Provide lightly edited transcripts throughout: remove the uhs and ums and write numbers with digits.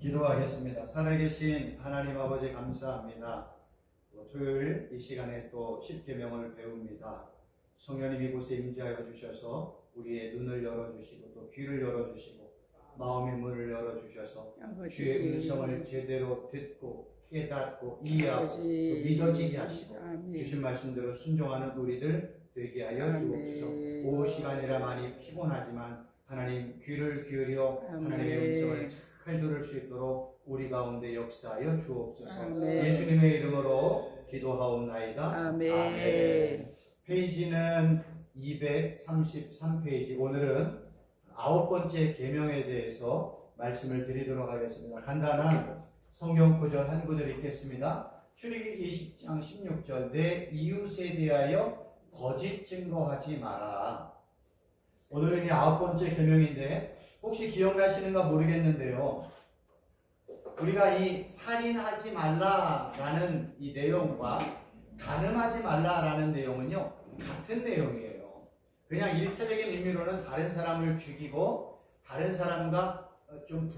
기도하겠습니다. 살아계신 하나님 아버지 감사합니다. 토요일 이 시간에 또 십계명을 배웁니다. 성령님 이곳에 임재하여 주셔서 우리의 눈을 열어주시고 또 귀를 열어주시고 마음의 문을 열어주셔서 주의 음성을 제대로 듣고 깨닫고 이해하고 또 믿어지게 하시고 주신 말씀대로 순종하는 우리들 되게 하여 주옵소서. 오후 시간이라 많이 피곤하지만 하나님 귀를 기울여 하나님의 음성을 잘 들을 수 있도록 우리 가운데 역사하여 주옵소서. 예수님의 이름으로 기도하옵나이다. 아멘. 페이지는 233페이지. 오늘은 9번째 계명에 대해서 말씀을 드리도록 하겠습니다. 간단한 성경 구절 한 구절 읽겠습니다. 출애굽기 20장 16절 내 이웃에 대하여 거짓 증거하지 마라. 오늘은 이 9번째 계명인데 혹시 기억나시는가 모르겠는데요. 우리가 이 살인하지 말라라는 이 내용과 간음하지 말라라는 내용은요 같은 내용이에요. 그냥 일차적인 의미로는 다른 사람을 죽이고 다른 사람과 좀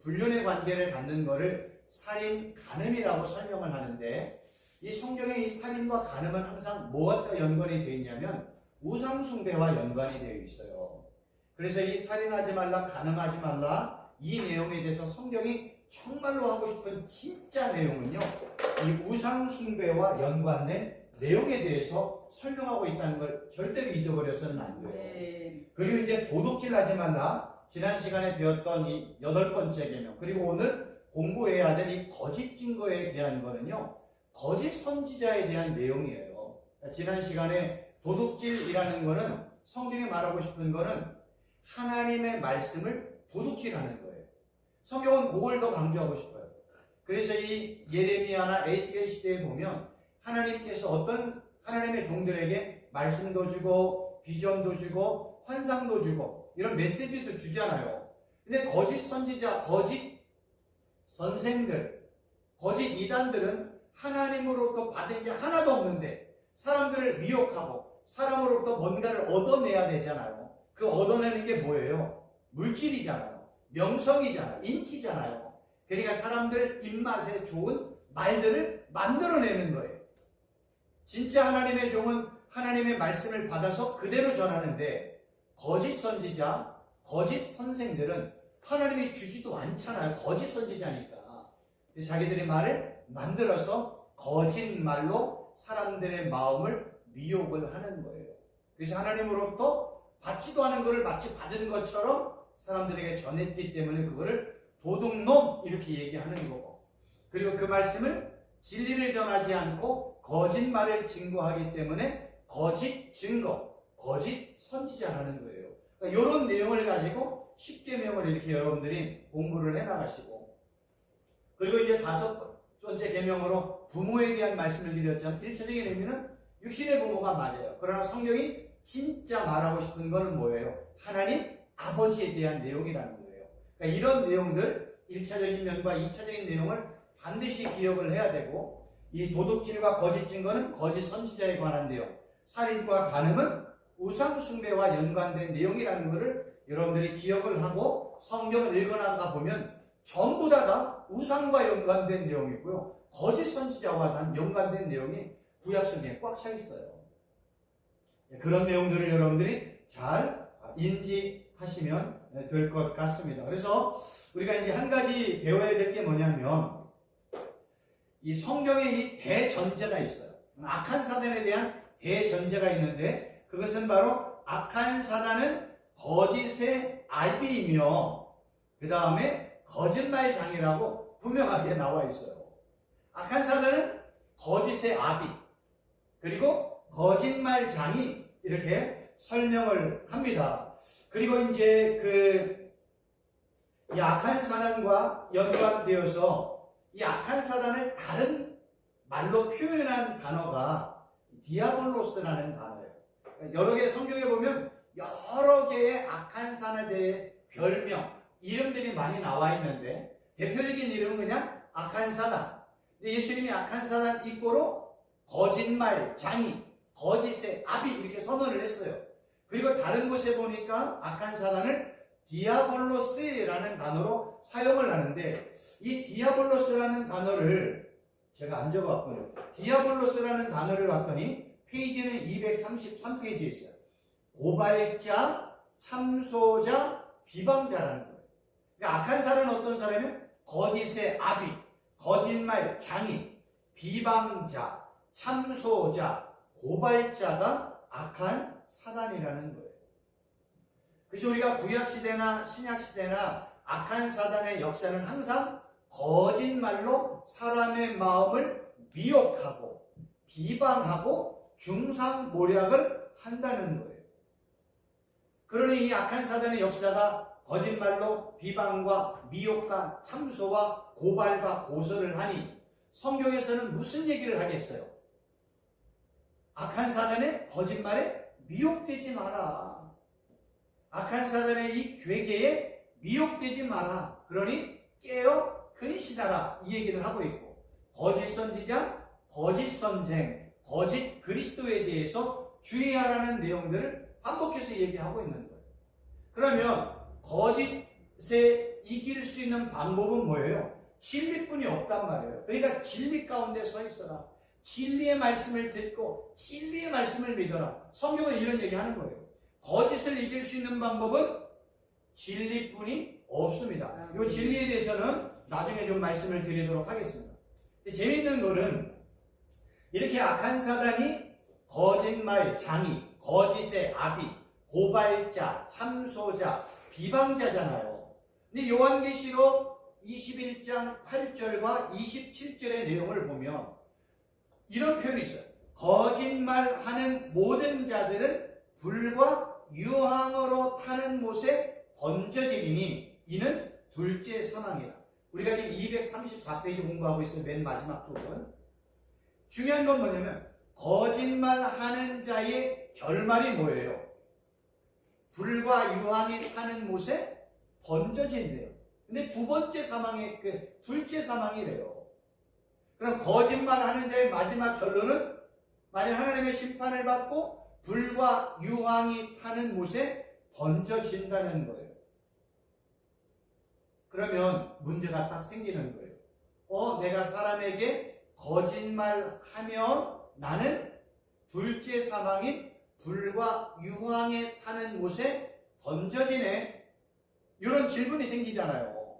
불륜의 관계를 갖는 것을 살인, 간음이라고 설명을 하는데 이 성경의 이 살인과 간음은 항상 무엇과 연관이 되어 있냐면 우상숭배와 연관이 되어 있어요. 그래서 이 살인하지 말라, 간음하지 말라 이 내용에 대해서 성경이 정말로 하고 싶은 진짜 내용은요 이 우상숭배와 연관된 내용에 대해서 설명하고 있다는 걸 절대로 잊어버려서는 안 돼요. 그리고 이제 도둑질하지 말라 지난 시간에 배웠던 이 8번째 계명 그리고 오늘 공부해야 될 이 거짓 증거에 대한 거는요 거짓 선지자에 대한 내용이에요. 지난 시간에 도둑질이라는 거는 성경이 말하고 싶은 거는 하나님의 말씀을 도둑질하는 거예요. 성경은 그걸 더 강조하고 싶어요. 그래서 이 예레미야나 에스겔 시대에 보면 하나님께서 어떤 하나님의 종들에게 말씀도 주고 비전도 주고 환상도 주고 이런 메시지도 주잖아요. 근데 거짓 선지자, 거짓 선생들, 거짓 이단들은 하나님으로부터 받은 게 하나도 없는데 사람들을 미혹하고 사람으로부터 뭔가를 얻어내야 되잖아요. 그 얻어내는 게 뭐예요? 물질이잖아요. 명성이잖아요. 인기잖아요. 그러니까 사람들 입맛에 좋은 말들을 만들어내는 거예요. 진짜 하나님의 종은 하나님의 말씀을 받아서 그대로 전하는데 거짓 선지자, 거짓 선생들은 하나님이 주지도 않잖아요. 거짓 선지자니까. 자기들의 말을 만들어서 거짓말로 사람들의 마음을 미혹을 하는 거예요. 그래서 하나님으로부터 받지도 않은 것을 마치 받은 것처럼 사람들에게 전했기 때문에 그거를 도둑놈 이렇게 얘기하는 거고 그리고 그 말씀을 진리를 전하지 않고 거짓말을 증거하기 때문에 거짓 증거, 거짓 선지자라는 거예요. 그러니까 이런 내용을 가지고 십계명을 이렇게 여러분들이 공부를 해나가시고 그리고 이제 5번째 계명으로 부모에 대한 말씀을 드렸잖아요. 1차적인 의미는 육신의 부모가 맞아요. 그러나 성경이 진짜 말하고 싶은 것은 뭐예요? 하나님 아버지에 대한 내용이라는 거예요. 그러니까 이런 내용들 1차적인 면과 2차적인 내용을 반드시 기억을 해야 되고 이 도둑질과 거짓 증거는 거짓 선지자에 관한 내용 살인과 간음은 우상숭배와 연관된 내용이라는 것을 여러분들이 기억을 하고 성경을 읽어나가 보면 전부 다가 우상과 연관된 내용이고요. 거짓 선지자와 연관된 내용이 구약 성경에 꽉 차 있어요. 그런 내용들을 여러분들이 잘 인지하시면 될 것 같습니다. 그래서 우리가 이제 한 가지 배워야 될 게 뭐냐면 이 성경에 이 대전제가 있어요. 악한 사단에 대한 대전제가 있는데 그것은 바로 악한 사단은 거짓의 아비이며 그 다음에 거짓말장이라고 분명하게 나와 있어요. 악한 사단은 거짓의 아비 그리고 거짓말장이 이렇게 설명을 합니다. 그리고 이제 이 악한 사단과 연관되어서 이 악한 사단을 다른 말로 표현한 단어가 디아블로스라는 단어예요. 여러 개 성경에 보면 여러 개의 악한 사단에 대해 별명, 이름들이 많이 나와 있는데 대표적인 이름은 그냥 악한 사단. 예수님이 악한 사단 입고로 거짓말, 장이, 거짓의 아비 이렇게 선언을 했어요. 그리고 다른 곳에 보니까 악한 사단을 디아볼로스라는 단어로 사용을 하는데, 이 디아볼로스라는 단어를 제가 안 적어왔군요. 디아볼로스라는 단어를 봤더니 페이지는 233페이지에 있어요. 고발자, 참소자, 비방자라는 거예요. 그러니까 악한 사람은 어떤 사람이면 거짓의 아비, 거짓말 장인, 비방자, 참소자, 고발자가 악한 사단이라는 거예요. 그래서 우리가 구약시대나 신약시대나 악한 사단의 역사는 항상 거짓말로 사람의 마음을 미혹하고 비방하고 중상모략을 한다는 거예요. 그러니 이 악한 사단의 역사가 거짓말로 비방과 미혹과 참소와 고발과 고소를 하니 성경에서는 무슨 얘기를 하겠어요? 악한 사단의 거짓말에 미혹되지 마라. 악한 사단의 이 괴계에 미혹되지 마라. 그러니 깨어 근시하라. 이 얘기를 하고 있고, 거짓 선지자, 거짓 선생, 거짓 그리스도에 대해서 주의하라는 내용들을 반복해서 얘기하고 있는 거예요. 그러면 거짓에 이길 수 있는 방법은 뭐예요? 진리뿐이 없단 말이에요. 그러니까 진리 가운데 서 있어라. 진리의 말씀을 듣고 진리의 말씀을 믿어라. 성경은 이런 얘기하는 거예요. 거짓을 이길 수 있는 방법은 진리뿐이 없습니다. 이 진리에 대해서는 나중에 좀 말씀을 드리도록 하겠습니다. 재미있는 거는 이렇게 악한 사단이 거짓말 장이, 거짓의 아비, 고발자, 참소자, 비방자잖아요. 근데 요한계시록 21장 8절과 27절의 내용을 보면 이런 표현이 있어요. 거짓말하는 모든 자들은 불과 유황으로 타는 못에 던져지리니 이는 둘째 사망이다. 우리가 지금 234페이지 공부하고 있어요. 맨 마지막 부분. 중요한 건 뭐냐면 거짓말하는 자의 결말이 뭐예요? 불과 유황이 타는 못에 던져진대요. 근데 두 번째 사망이 둘째 사망이래요. 그럼 거짓말하는 자의 마지막 결론은 만약 하나님의 심판을 받고 불과 유황이 타는 못에 던져진다는 거예요. 그러면 문제가 딱 생기는 거예요. 내가 사람에게 거짓말하면 나는 둘째 사망인 불과 유황에 타는 못에 던져지네. 이런 질문이 생기잖아요.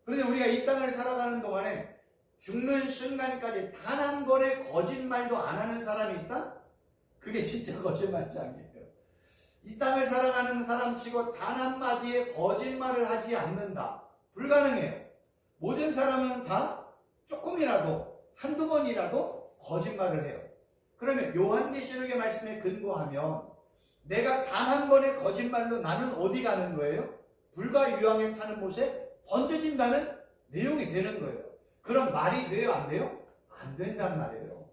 그런데 우리가 이 땅을 살아가는 동안에 죽는 순간까지 단 한 번의 거짓말도 안 하는 사람이 있다? 그게 진짜 거짓말장이에요. 이 땅을 살아가는 사람치고 단 한마디의 거짓말을 하지 않는다. 불가능해요. 모든 사람은 다 조금이라도 한두 번이라도 거짓말을 해요. 그러면 요한계시록의 말씀에 근거하면 내가 단 한 번의 거짓말로 나는 어디 가는 거예요? 불과 유황에 타는 못에 던져진다는 내용이 되는 거예요. 그럼 말이 돼요? 안 돼요? 안 된단 말이에요.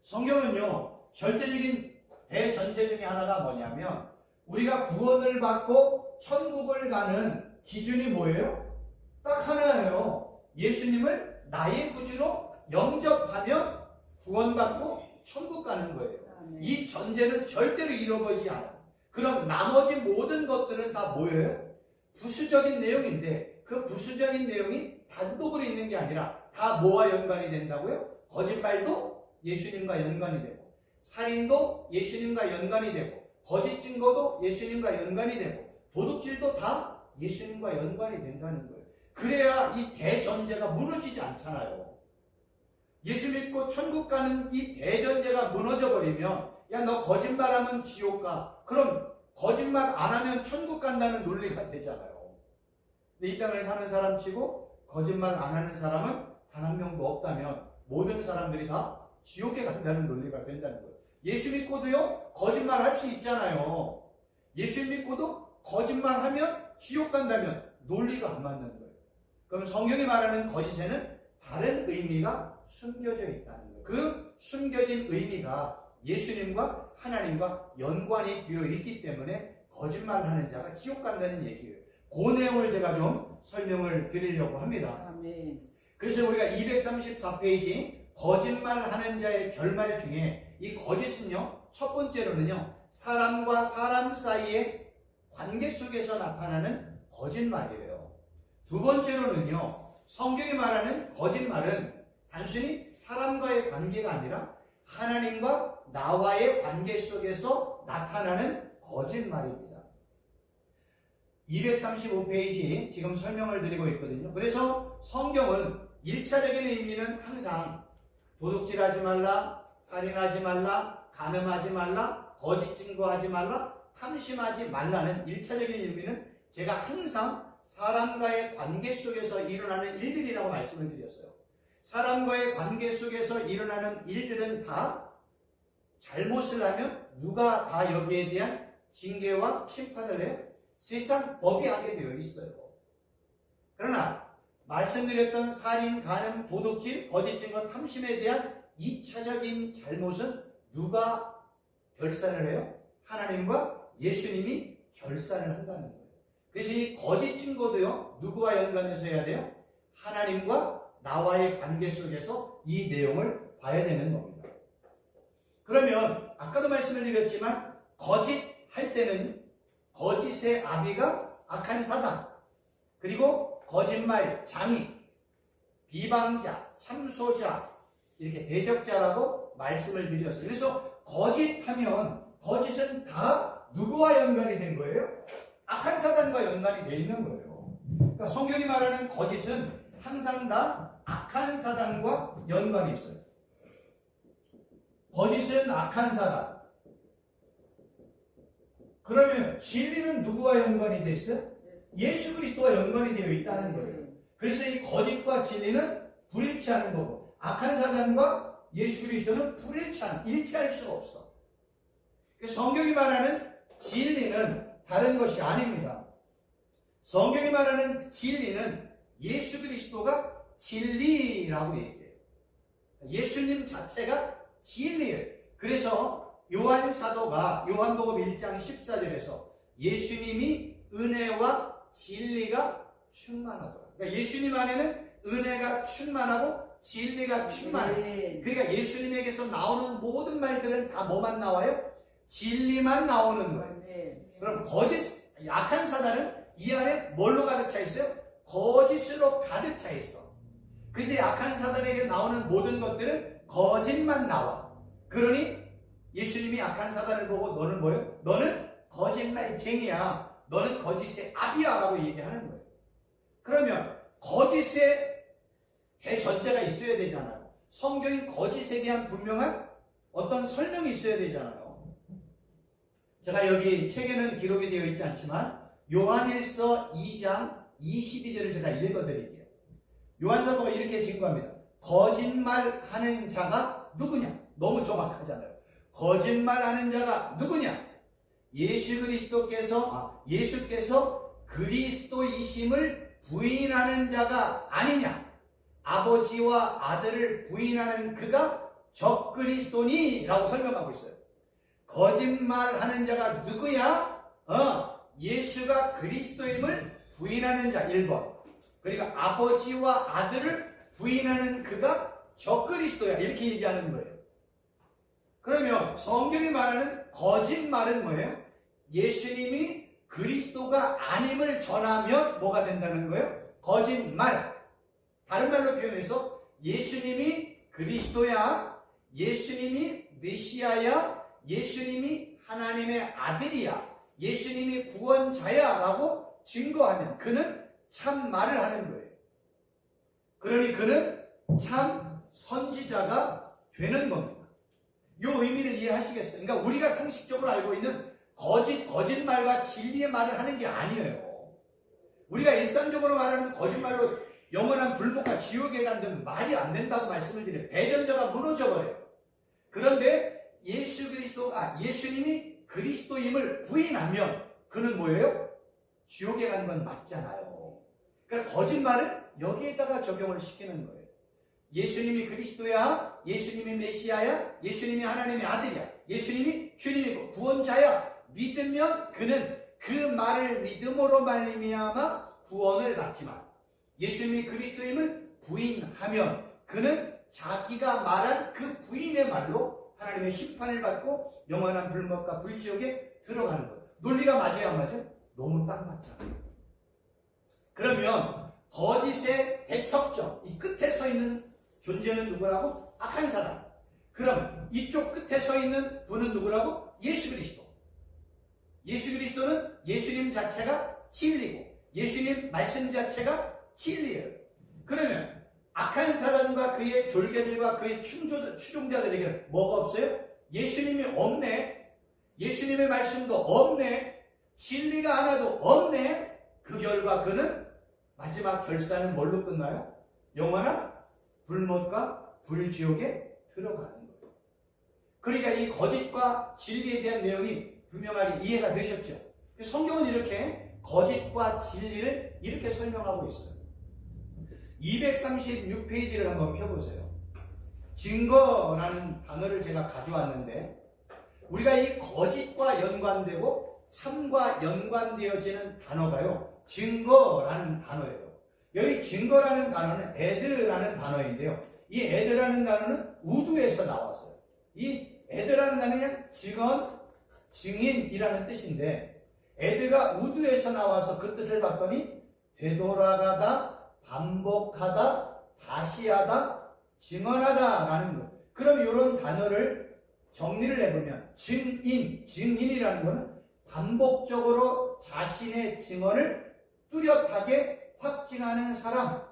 성경은요, 절대적인 대전제 중에 하나가 뭐냐면 우리가 구원을 받고 천국을 가는 기준이 뭐예요? 딱 하나예요. 예수님을 나의 구주로 영접하면 구원받고 천국 가는 거예요. 이 전제는 절대로 잃어버리지 않아요. 그럼 나머지 모든 것들은 다 뭐예요? 부수적인 내용인데 그 부수적인 내용이 단독으로 있는 게 아니라 다 뭐와 연관이 된다고요? 거짓말도 예수님과 연관이 되고, 살인도 예수님과 연관이 되고, 거짓 증거도 예수님과 연관이 되고, 도둑질도 다 예수님과 연관이 된다는 거예요. 그래야 이 대전제가 무너지지 않잖아요. 예수 믿고 천국 가는 이 대전제가 무너져 버리면 야, 너 거짓말하면 지옥 가. 그럼 거짓말 안 하면 천국 간다는 논리가 되잖아요. 근데 이 땅을 사는 사람 치고 거짓말 안 하는 사람은 단 한 명도 없다면 모든 사람들이 다 지옥에 간다는 논리가 된다는 거예요. 예수 믿고도요, 거짓말 할 수 있잖아요. 예수 믿고도 거짓말하면 지옥 간다면 논리가 안 맞는 거예요. 그럼 성경이 말하는 거짓에는 다른 의미가 숨겨져 있다는 거예요. 그 숨겨진 의미가 예수님과 하나님과 연관이 되어 있기 때문에 거짓말하는 자가 지옥 간다는 얘기예요. 그 내용을 제가 좀 설명을 드리려고 합니다. 아멘. 그래서 우리가 234페이지 거짓말하는 자의 결말 중에 이 거짓은요, 첫 번째로는요, 사람과 사람 사이에 관계 속에서 나타나는 거짓말이에요. 두 번째로는요, 성경이 말하는 거짓말은 단순히 사람과의 관계가 아니라 하나님과 나와의 관계 속에서 나타나는 거짓말입니다. 235페이지 지금 설명을 드리고 있거든요. 그래서 성경은 1차적인 의미는 항상 도둑질하지 말라, 살인하지 말라, 간음하지 말라, 거짓 증거하지 말라, 탐심하지 말라는 1차적인 의미는 제가 항상 사람과의 관계 속에서 일어나는 일들이라고 말씀을 드렸어요. 사람과의 관계 속에서 일어나는 일들은 다 잘못을 하면 누가 다 여기에 대한 징계와 심판을 해요? 세상 법이 하게 되어 있어요. 그러나 말씀드렸던 살인, 간음, 도둑질, 거짓 증거, 탐심에 대한 2차적인 잘못은 누가 결산을 해요? 하나님과 예수님이 결산을 한다는 거예요. 그래서 이 거짓 증거도요, 누구와 연관해서 해야 돼요? 하나님과 나와의 관계 속에서 이 내용을 봐야 되는 겁니다. 그러면 아까도 말씀을 드렸지만 거짓할 때는 거짓의 아비가 악한 사단, 그리고 거짓말 장이, 비방자, 참소자, 이렇게 대적자라고 말씀을 드렸어요. 그래서 거짓하면 거짓은 다 누구와 연관이 된 거예요? 악한 사단과 연관이 되어 있는 거예요. 그러니까 성경이 말하는 거짓은 항상 다 악한 사단과 연관이 있어요. 거짓은 악한 사단. 그러면 진리는 누구와 연관이 되어 있어요? 예수 그리스도와 연관이 되어 있다는 거예요. 그래서 이 거짓과 진리는 불일치하는 거고, 악한 사단과 예수 그리스도는 일치할 수가 없어. 성경이 말하는 진리는 다른 것이 아닙니다. 성경이 말하는 진리는 예수 그리스도가 진리라고 얘기해요. 예수님 자체가 진리예요. 그래서 요한 사도가 요한복음 1장 14절에서 예수님이 은혜와 진리가 충만하더라. 그러니까 예수님 안에는 은혜가 충만하고 진리가 충만해요. 그러니까 예수님에게서 나오는 모든 말들은 다 뭐만 나와요? 진리만 나오는 거예요. 그럼 거짓, 약한 사단은 이 안에 뭘로 가득 차 있어요? 거짓으로 가득 차 있어. 그래서 약한 사단에게 나오는 모든 것들은 거짓만 나와. 그러니 예수님이 약한 사단을 보고 너는 뭐예요? 너는 거짓말쟁이야. 너는 거짓의 아비야 라고 얘기하는 거예요. 그러면 거짓의 대전제가 있어야 되잖아요. 성경이 거짓에 대한 분명한 어떤 설명이 있어야 되잖아요. 제가 여기 책에는 기록이 되어 있지 않지만 요한일서 2장 22절을 제가 읽어드릴게요. 요한사도가 이렇게 증거합니다. 거짓말하는 자가 누구냐? 너무 정확하잖아요. 거짓말하는 자가 누구냐? 예수께서 그리스도이심을 부인하는 자가 아니냐? 아버지와 아들을 부인하는 그가 적그리스도니 라고 설명하고 있어요. 거짓말하는 자가 누구야? 예수가 그리스도임을 부인하는 자 1번. 그러니까 아버지와 아들을 부인하는 그가 적그리스도야 이렇게 얘기하는 거예요. 그러면 성경이 말하는 거짓말은 뭐예요? 예수님이 그리스도가 아님을 전하면 뭐가 된다는 거예요? 거짓말. 다른 말로 표현해서 예수님이 그리스도야, 예수님이 메시아야, 예수님이 하나님의 아들이야, 예수님이 구원자야 라고 증거하면 그는 참 말을 하는 거예요. 그러니 그는 참 선지자가 되는 겁니다. 이 의미를 이해하시겠어요? 그러니까 우리가 상식적으로 알고 있는 거짓말과 진리의 말을 하는 게 아니에요. 우리가 일상적으로 말하는 거짓말로 영원한 불복과 지옥에 간다면 말이 안 된다고 말씀을 드려요. 대전제가 무너져버려요. 그런데 예수님이 그리스도임을 부인하면 그는 뭐예요? 지옥에 가는 건 맞잖아요. 그러니까 거짓말을 여기에다가 적용을 시키는 거예요. 예수님이 그리스도야, 예수님이 메시아야, 예수님이 하나님의 아들이야, 예수님이 주님이고 구원자야 믿으면 그는 그 말을 믿음으로 말미암아 구원을 받지만 예수님이 그리스도임을 부인하면 그는 자기가 말한 그 부인의 말로 하나님의 심판을 받고 영원한 불못과 불지옥에 들어가는 거예요. 논리가 맞아요, 안 맞아요? 너무 딱 맞잖아요. 그러면 거짓의 대척점, 이 끝에 서 있는 존재는 누구라고? 악한 사람. 그럼 이쪽 끝에 서 있는 분은 누구라고? 예수 그리스도. 예수 그리스도는 예수님 자체가 진리고 예수님 말씀 자체가 진리예요. 그러면 악한 사람과 그의 졸개들과 그의 추종자들에게 뭐가 없어요? 예수님이 없네. 예수님의 말씀도 없네. 진리가 하나도 없네. 그 결과 그는 마지막 결산은 뭘로 끝나요? 영원한 불못과 불지옥에 들어가는 거예요. 그러니까 이 거짓과 진리에 대한 내용이 분명하게 이해가 되셨죠? 성경은 이렇게 거짓과 진리를 이렇게 설명하고 있어요. 236페이지를 한번 펴보세요. 증거라는 단어를 제가 가져왔는데 우리가 이 거짓과 연관되고 참과 연관되어지는 단어가요. 증거라는 단어예요. 여기 증거라는 단어는 에드라는 단어인데요. 이 에드라는 단어는 우두에서 나왔어요. 이 에드라는 단어는 증인이라는 뜻인데 에드가 우두에서 나와서 그 뜻을 봤더니 되돌아가다, 반복하다, 다시 하다, 증언하다 라는 것. 그럼 이런 단어를 정리를 해보면 증인이라는 것은 반복적으로 자신의 증언을 뚜렷하게 확증하는 사람,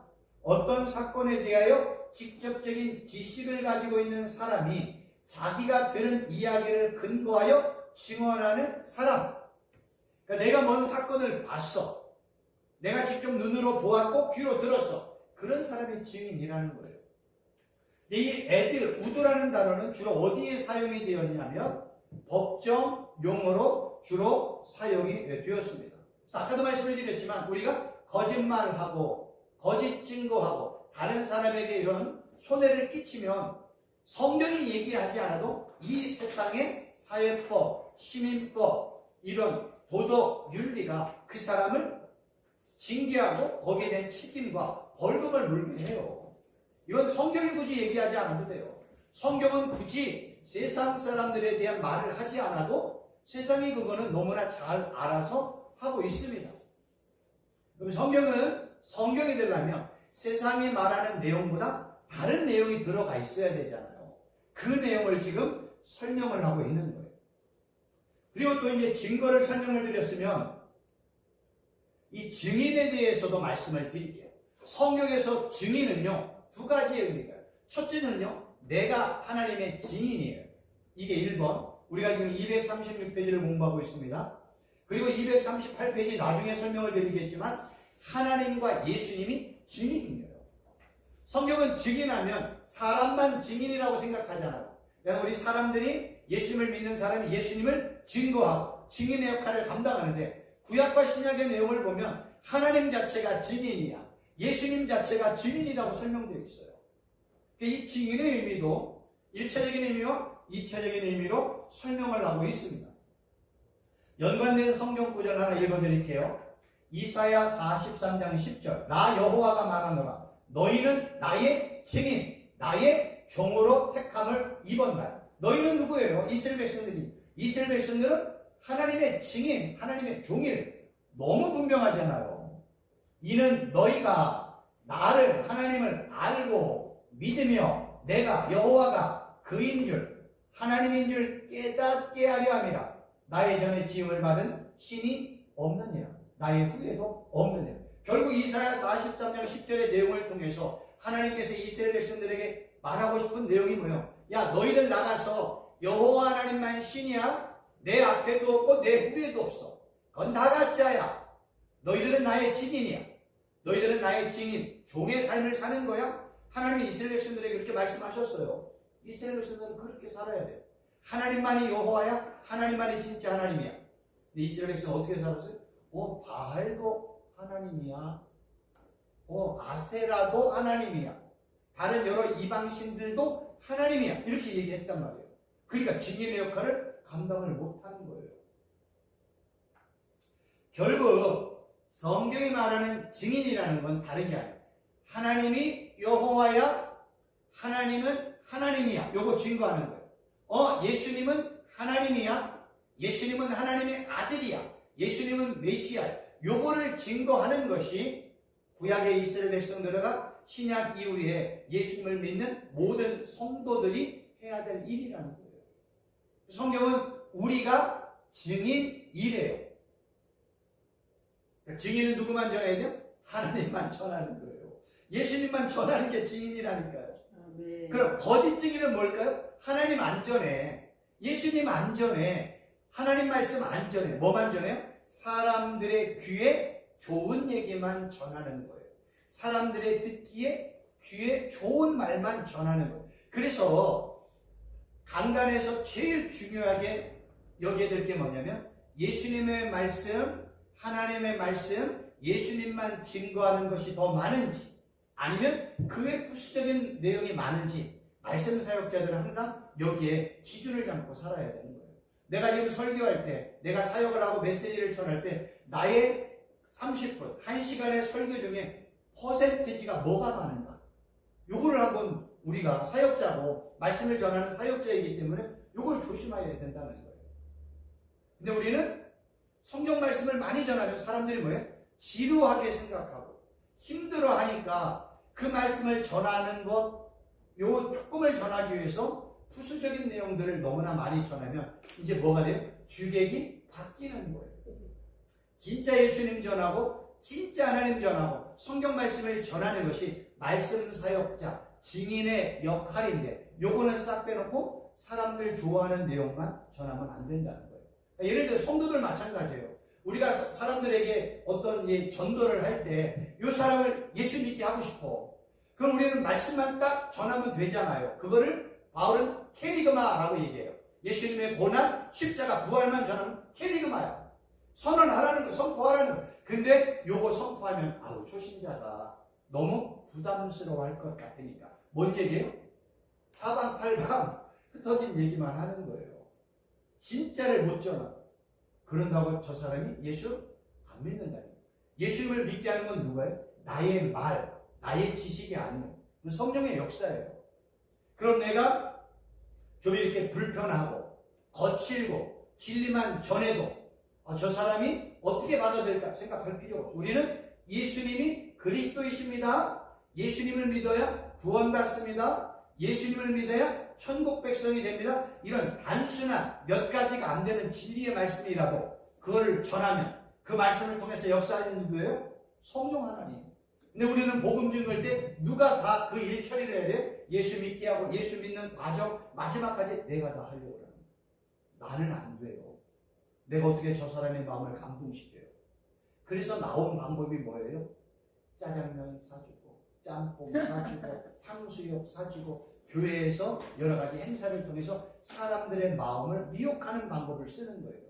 어떤 사건에 대하여 직접적인 지식을 가지고 있는 사람이 자기가 들은 이야기를 근거하여 증언하는 사람. 그러니까 내가 뭔 사건을 봤어. 내가 직접 눈으로 보았고 귀로 들었어. 그런 사람이 증인이라는 거예요. 이 우드라는 단어는 주로 어디에 사용이 되었냐면 법정 용어로 주로 사용이 되었습니다. 아까도 말씀을 드렸지만 우리가 거짓말하고 거짓 증거하고 다른 사람에게 이런 손해를 끼치면 성경이 얘기하지 않아도 이 세상의 사회법, 시민법, 이런 도덕, 윤리가 그 사람을 징계하고 거기에 대한 책임과 벌금을 물게 해요. 이건 성경이 굳이 얘기하지 않아도 돼요. 성경은 굳이 세상 사람들에 대한 말을 하지 않아도 세상이 그거는 너무나 잘 알아서 하고 있습니다. 그럼 성경은 성경이 되려면 세상이 말하는 내용보다 다른 내용이 들어가 있어야 되잖아요. 그 내용을 지금 설명을 하고 있는 거예요. 그리고 또 이제 증거를 설명을 드렸으면 이 증인에 대해서도 말씀을 드릴게요. 성경에서 증인은요, 두 가지의 의미가 있어요. 첫째는요, 내가 하나님의 증인이에요. 이게 1번. 우리가 지금 236페이지를 공부하고 있습니다. 그리고 238페이지 나중에 설명을 드리겠지만 하나님과 예수님이 증인이에요. 성경은 증인하면 사람만 증인이라고 생각하잖아요. 그러니까 우리 사람들이 예수님을 믿는 사람이 예수님을 증거하고 증인의 역할을 감당하는데 구약과 신약의 내용을 보면 하나님 자체가 증인이야. 예수님 자체가 증인이라고 설명되어 있어요. 이 증인의 의미도 1차적인 의미와 2차적인 의미로 설명을 하고 있습니다. 연관된 성경 구절 하나 읽어드릴게요. 이사야 43장 10절. 나 여호와가 말하노라. 너희는 나의 증인, 나의 종으로 택함을 입었나요? 너희는 누구예요? 이스라엘 백성들이. 이스라엘 백성들은 하나님의 증인, 하나님의 종일. 너무 분명하잖아요. 이는 너희가 나를, 하나님을 알고 믿으며 내가 여호와가 그인 줄, 하나님인 줄 깨닫게 하려 함이라. 나의 전에 지음을 받은 신이 없느니라. 나의 후에도 없느니라. 결국 이사야 43장 10절의 내용을 통해서 하나님께서 이스라엘 백성들에게 말하고 싶은 내용이 뭐예요? 야, 너희들 나가서 여호와 하나님만 신이야. 내 앞에도 없고 내 후에도 없어. 그건 다 가짜야. 너희들은 나의 증인이야. 너희들은 나의 증인, 종의 삶을 사는 거야. 하나님이 이스라엘 백성들에게 그렇게 말씀하셨어요. 이스라엘 백성들은 그렇게 살아야 돼요. 하나님만이 여호와야. 하나님만이 진짜 하나님이야. 근데 이스라엘 백성은 어떻게 살았어요? 바알도 하나님이야. 아세라도 하나님이야. 다른 여러 이방신들도 하나님이야. 이렇게 얘기했단 말이에요. 그러니까 증인의 역할을 감당을 못하는 거예요. 결국 성경이 말하는 증인이라는 건 다른 게 아니에요. 하나님이 여호와야. 하나님은 하나님이야. 요거 증거하는 거예요. 예수님은 하나님이야. 예수님은 하나님의 아들이야. 예수님은 메시아, 요거를 증거하는 것이 구약의 이스라엘 백성들과 신약 이후에 예수님을 믿는 모든 성도들이 해야 될 일이라는 거예요. 성경은 우리가 증인이래요. 증인은 누구만 전해야 돼요? 하나님만 전하는 거예요. 예수님만 전하는 게 증인이라니까요. 네. 그럼 거짓 증인은 뭘까요? 하나님 안 전해. 예수님 안 전해. 하나님 말씀 안 전해. 뭐만 전해요? 사람들의 귀에 좋은 얘기만 전하는 거예요. 사람들의 듣기에 귀에 좋은 말만 전하는 거예요. 그래서 강단에서 제일 중요하게 여겨야 될 게 뭐냐면 예수님의 말씀, 하나님의 말씀, 예수님만 증거하는 것이 더 많은지 아니면 그의 부수적인 내용이 많은지 말씀 사역자들은 항상 여기에 기준을 잡고 살아야 되는 거예요. 내가 이렇게 설교할 때, 내가 사역을 하고 메시지를 전할 때 나의 30분, 1시간의 설교 중에 퍼센티지가 뭐가 많은가? 요거를 한번 우리가 사역자고 말씀을 전하는 사역자이기 때문에 요걸 조심해야 된다는 거예요. 근데 우리는 성경 말씀을 많이 전하면 사람들이 뭐예요? 지루하게 생각하고 힘들어하니까 그 말씀을 전하는 것, 요 조금을 전하기 위해서 부수적인 내용들을 너무나 많이 전하면 이제 뭐가 돼요? 주객이 바뀌는 거예요. 진짜 예수님 전하고 진짜 하나님 전하고 성경 말씀을 전하는 것이 말씀 사역자, 증인의 역할인데 요거는 싹 빼놓고 사람들 좋아하는 내용만 전하면 안 된다는 거예요. 예를 들어 성도들 마찬가지예요. 우리가 사람들에게 어떤 전도를 할 때 이 사람을 예수 믿게 하고 싶어. 그럼 우리는 말씀만 딱 전하면 되잖아요. 그거를 바울은 캐리그마라고 얘기해요. 예수님의 고난, 십자가, 부활만 전하면 캐리그마야. 선언하라는 거, 선포하라는 거. 근데 요거 선포하면 아우 초신자가 너무 부담스러워할 것 같으니까 뭔 얘기예요? 사방팔방 흩어진 얘기만 하는 거예요. 진짜를 못 전하. 그런다고 저 사람이 예수 안 믿는다니. 예수님을 믿게 하는 건 누가요? 나의 말, 나의 지식이 아니에요. 성령의 역사예요. 그럼 내가 좀 이렇게 불편하고 거칠고 진리만 전해도 저 사람이 어떻게 받아들일까 생각할 필요가 없어요. 우리는 예수님이 그리스도이십니다. 예수님을 믿어야 구원받습니다. 예수님을 믿어야 천국 백성이 됩니다. 이런 단순한 몇 가지가 안 되는 진리의 말씀이라도 그걸 전하면 그 말씀을 통해서 역사하는 누구예요? 성령 하나님. 근데 우리는 복음 증거할 때 누가 다 그 일 처리를 해야 돼? 예수 믿게 하고 예수 믿는 과정 마지막까지 내가 다 하려고 합니다. 나는 안 돼요. 내가 어떻게 저 사람의 마음을 감동시켜요? 그래서 나온 방법이 뭐예요? 짜장면 사주고 짬뽕 사주고 탕수육 사주고 교회에서 여러 가지 행사를 통해서 사람들의 마음을 미혹하는 방법을 쓰는 거예요.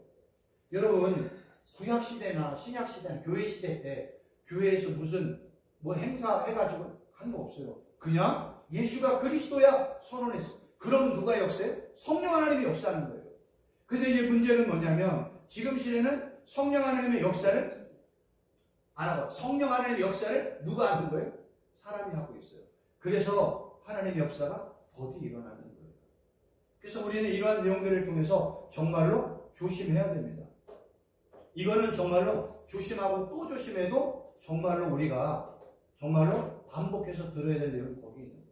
여러분 구약시대나 신약시대나 교회시대 때 교회에서 무슨 행사 해가지고 한 거 없어요. 그냥 예수가 그리스도야 선언했어. 그러면 누가 역사해요? 성령 하나님이 역사하는 거예요. 근데 이제 문제는 뭐냐면 지금 시대는 성령 하나님의 역사를 안 하고 성령 하나님의 역사를 누가 하는 거예요? 사람이 하고 있어요. 그래서 하나님의 역사가 더디 일어나는 거예요. 그래서 우리는 이러한 내용들을 통해서 정말로 조심해야 됩니다. 이거는 정말로 조심하고 또 조심해도 정말로 우리가 정말로 반복해서 들어야 될 내용이 거기 있는 거예요.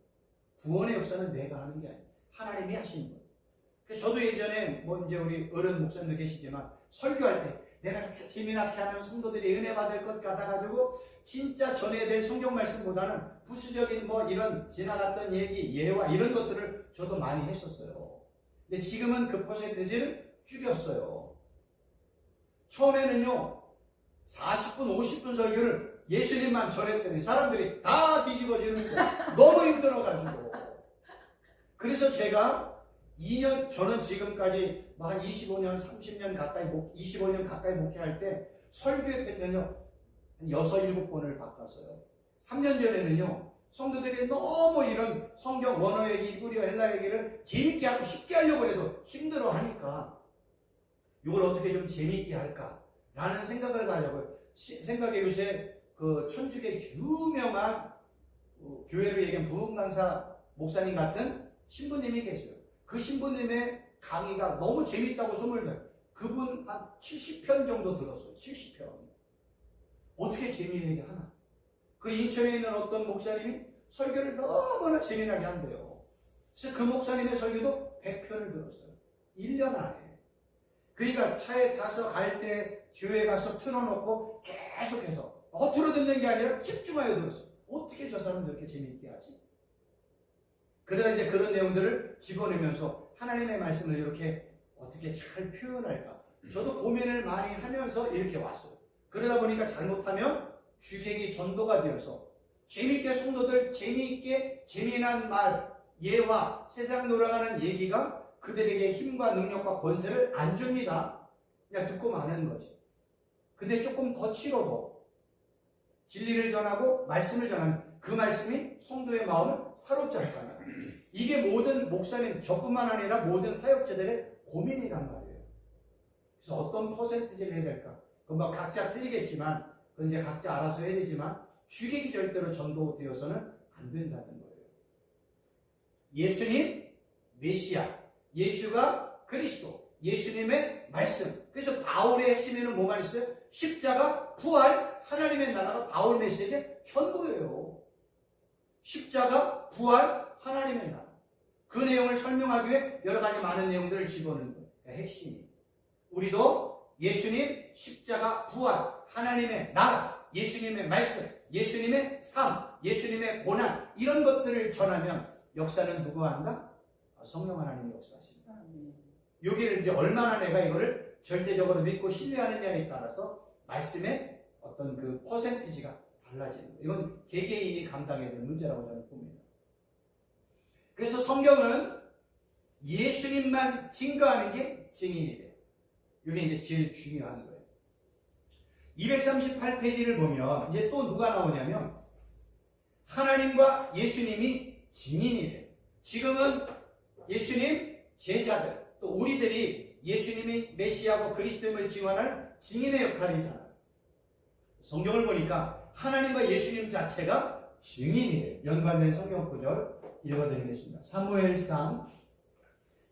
구원의 역사는 내가 하는 게 아니에요. 하나님이 하시는 거예요. 그래서 저도 예전에 이제 우리 어른 목사님도 계시지만 설교할 때 내가 이렇게 재미나게 하면 성도들이 은혜 받을 것 같아가지고 진짜 전해야 될 성경 말씀보다는 부수적인 이런 지나갔던 얘기, 예화 이런 것들을 저도 많이 했었어요. 근데 지금은 그 퍼센테이지를 줄였어요. 처음에는요 40분, 50분 설교를 예수님만 전했더니 사람들이 다 뒤집어지는 거예요. 너무 힘들어가지고. 그래서 제가 2년, 저는 지금까지 한 25년, 30년 가까이, 25년 가까이 목회할 때 설교의 패턴이요, 한 6, 7번을 바꿨어요. 3년 전에는요, 성도들이 너무 이런 성경 원어 얘기, 히브리어, 헬라 얘기를 재밌게 하고 쉽게 하려고 해도 힘들어 하니까 이걸 어떻게 좀 재밌게 할까라는 생각을 가지고 생각에 요새 그 천주교 유명한 교회로 얘기한 부흥강사 목사님 같은 신부님이 계세요. 그 신부님의 강의가 너무 재밌다고 소문을 내요. 그분 한 70편 정도 들었어요. 70편. 어떻게 재미있게 하나? 그 인천에 있는 어떤 목사님이 설교를 너무나 재미나게 한대요. 그래서 그 목사님의 설교도 100편을 들었어요. 1년 안에. 그러니까 차에 타서 갈 때 교회 가서 틀어놓고 계속해서 허투루 듣는 게 아니라 집중하여 들었어요. 어떻게 저 사람 저렇게 재미있게 하지? 그러다 이제 그런 내용들을 집어내면서 하나님의 말씀을 이렇게 어떻게 잘 표현할까? 저도 고민을 많이 하면서 이렇게 왔어요. 그러다 보니까 잘못하면 주객이 전도가 되어서 재미있게 성도들 재미있게 재미난 말, 예와 세상 돌아가는 얘기가 그들에게 힘과 능력과 권세를 안 줍니다. 그냥 듣고 마는 거지. 근데 조금 거칠어도 진리를 전하고 말씀을 전하면 그 말씀이 성도의 마음을 사로잡잖아요. 이게 모든 목사님, 저뿐만 아니라 모든 사역자들의 고민이란 말이에요. 그래서 어떤 퍼센티지를 해야 될까? 그건 뭐 각자 틀리겠지만, 그건 이제 각자 알아서 해야 되지만, 주객이 절대로 전도되어서는 안 된다는 거예요. 예수님, 메시아, 예수가 그리스도, 예수님의 말씀. 그래서 바울의 핵심에는 뭐만 있어요? 십자가, 부활, 하나님의 나라가 바울 메시지의 전부예요. 십자가, 부활, 하나님의 나라. 그 내용을 설명하기 위해 여러 가지 많은 내용들을 집어넣는 거예요. 핵심이. 우리도 예수님, 십자가, 부활, 하나님의 나라, 예수님의 말씀, 예수님의 삶, 예수님의 고난, 이런 것들을 전하면 역사는 누구가 한다? 성령 하나님의 역사하십니다. 여기를 이제 얼마나 내가 이거를 절대적으로 믿고 신뢰하느냐에 따라서 말씀의 어떤 그 퍼센티지가 달라지는 거예요. 이건 개개인이 감당해야 될 문제라고 저는 봅니다. 그래서 성경은 예수님만 증거하는 게 증인이 돼요. 이게 이제 제일 중요한 거예요. 238페이지를 보면 이제 또 누가 나오냐면 하나님과 예수님이 증인이 돼요. 지금은 예수님 제자들, 또 우리들이 예수님이 메시아고 그리스도임을 증언하는 증인의 역할이잖아요. 성경을 보니까 하나님과 예수님 자체가 증인이에요. 연관된 성경 구절 읽어드리겠습니다. 사무엘상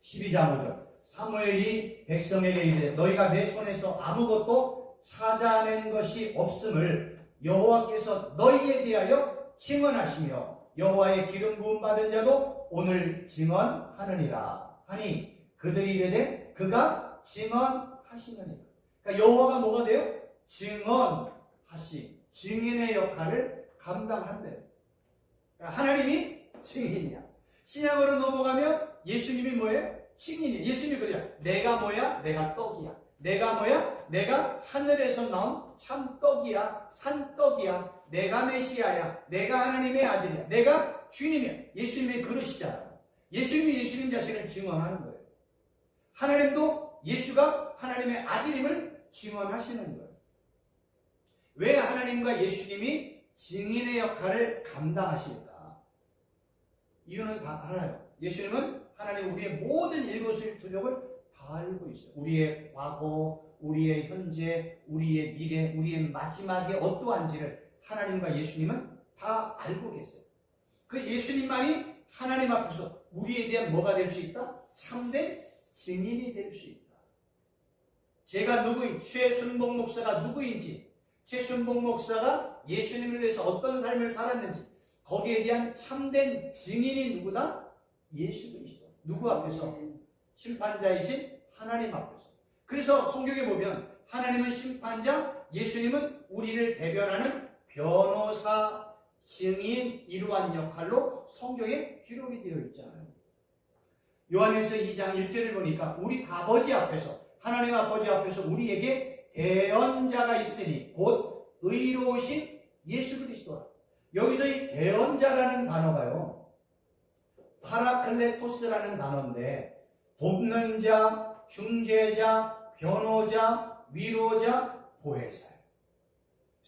12장 5절. 사무엘이 백성에게 이르되 너희가 내 손에서 아무것도 찾아낸 것이 없음을 여호와께서 너희에 대하여 증언하시며 여호와의 기름 부음 받은 자도 오늘 증언하느니라 하니 그들이 이르되 그가 증언하시느니라. 그러니까 여호와가 뭐가 돼요? 증언하시, 증인의 역할을 감당한대요. 그러니까 하나님이 증인이야. 신약으로 넘어가면 예수님이 뭐예요? 증인이에요. 예수님이 그래요. 내가 뭐야? 내가 떡이야. 내가 뭐야? 내가 하늘에서 나온 참떡이야. 산떡이야. 내가 메시아야. 내가 하나님의 아들이야. 내가 주님이야. 예수님의 그릇이잖아요. 예수님이 예수님 자신을 증언하는 거예요. 하나님도 예수가 하나님의 아들임을 증언하시는 거예요. 왜 하나님과 예수님이 증인의 역할을 감당하실까? 이유는 다 알아요. 예수님은 하나님 우리의 모든 일거수일투족을 다 알고 있어요. 우리의 과거, 우리의 현재, 우리의 미래, 우리의 마지막에 어떠한지를 하나님과 예수님은 다 알고 계세요. 그래서 예수님만이 하나님 앞에서 우리에 대한 뭐가 될 수 있다? 참된 증인이 될 수 있다. 제가 누구인지, 최순복 목사가 누구인지, 최순복 목사가 예수님을 위해서 어떤 삶을 살았는지 거기에 대한 참된 증인이 누구다? 예수 그리스도. 누구 앞에서? 심판자이신 하나님 앞에서. 그래서 성경에 보면 하나님은 심판자, 예수님은 우리를 대변하는 변호사, 증인, 이러한 역할로 성경에 기록이 되어 있잖아요. 요한일서 2장 1절을 보니까 우리 아버지 앞에서, 하나님 아버지 앞에서 우리에게 대언자가 있으니 곧 의로우신 예수 그리스도라. 여기서 이 대언자라는 단어가요, 파라클레토스라는 단어인데 돕는 자, 중재자, 변호자, 위로자, 보혜사예요.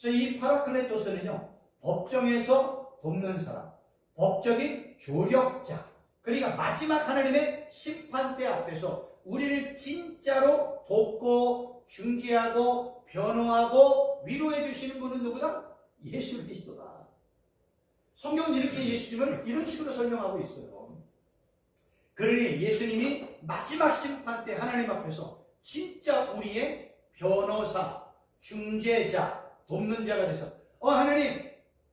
그래서 이 파라클레토스는요, 법정에서 돕는 사람, 법적인 조력자, 그러니까 마지막 하나님의 심판대 앞에서 우리를 진짜로 돕고 중재하고 변호하고 위로해 주시는 분은 누구다? 예수 그리스도다. 성경은 이렇게 예수님을 이런 식으로 설명하고 있어요. 그러니 예수님이 마지막 심판 때 하나님 앞에서 진짜 우리의 변호사, 중재자, 돕는 자가 돼서 하나님,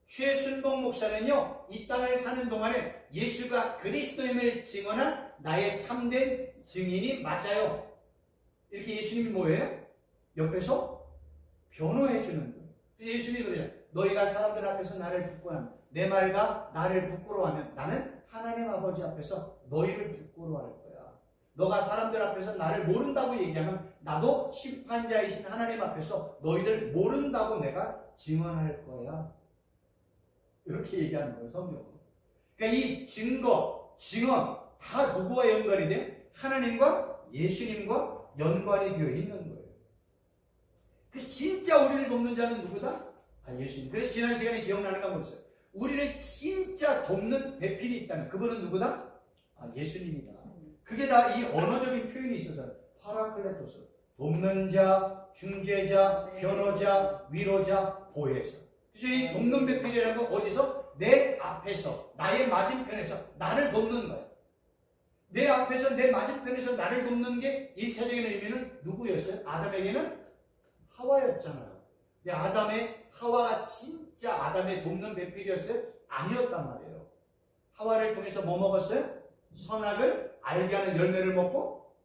최순봉 목사는요 이 땅을 사는 동안에 예수가 그리스도임을 증언한 나의 참된 증인이 맞아요. 이렇게 예수님이 뭐예요? 옆에서 변호해 주는 거예요. 그래서 예수님이 그래요. 너희가 사람들 앞에서 나를 부끄러워하면, 내 말과 나를 부끄러워하면 나는 하나님 아버지 앞에서 너희를 부끄러워할 거야. 너가 사람들 앞에서 나를 모른다고 얘기하면 나도 심판자이신 하나님 앞에서 너희들 모른다고 내가 증언할 거야. 이렇게 얘기하는 거예요, 성경은. 그러니까 이 증거, 증언 다 누구와 연관이 돼요? 하나님과 예수님과 연관이 되어 있는 거예요. 그래서 진짜 우리를 돕는 자는 누구다? 예수님. 그래서 지난 시간에 기억나는 거 뭐였어요? 우리를 진짜 돕는 배필이 있다면 그분은 누구다? 예수님이다. 그게 다 이 언어적인 표현이 있어서 파라클레토스, 돕는 자, 중재자, 변호자, 위로자, 보혜자. 그래서 이 돕는 배필이라는 건 어디서? 내 앞에서, 나의 맞은편에서 나를 돕는 거야. 내 앞에서, 내 맞은편에서 나를 돕는 게 1차적인 의미는 누구였어요? 아담에게는 하와였잖아요. 근데 아담의 하와가 진짜 아담의 돕는 배필이었어요? 아니었단 말이에요. 하와를 통해서 뭐 먹었어요? 선악을 알게 하는 열매를 먹고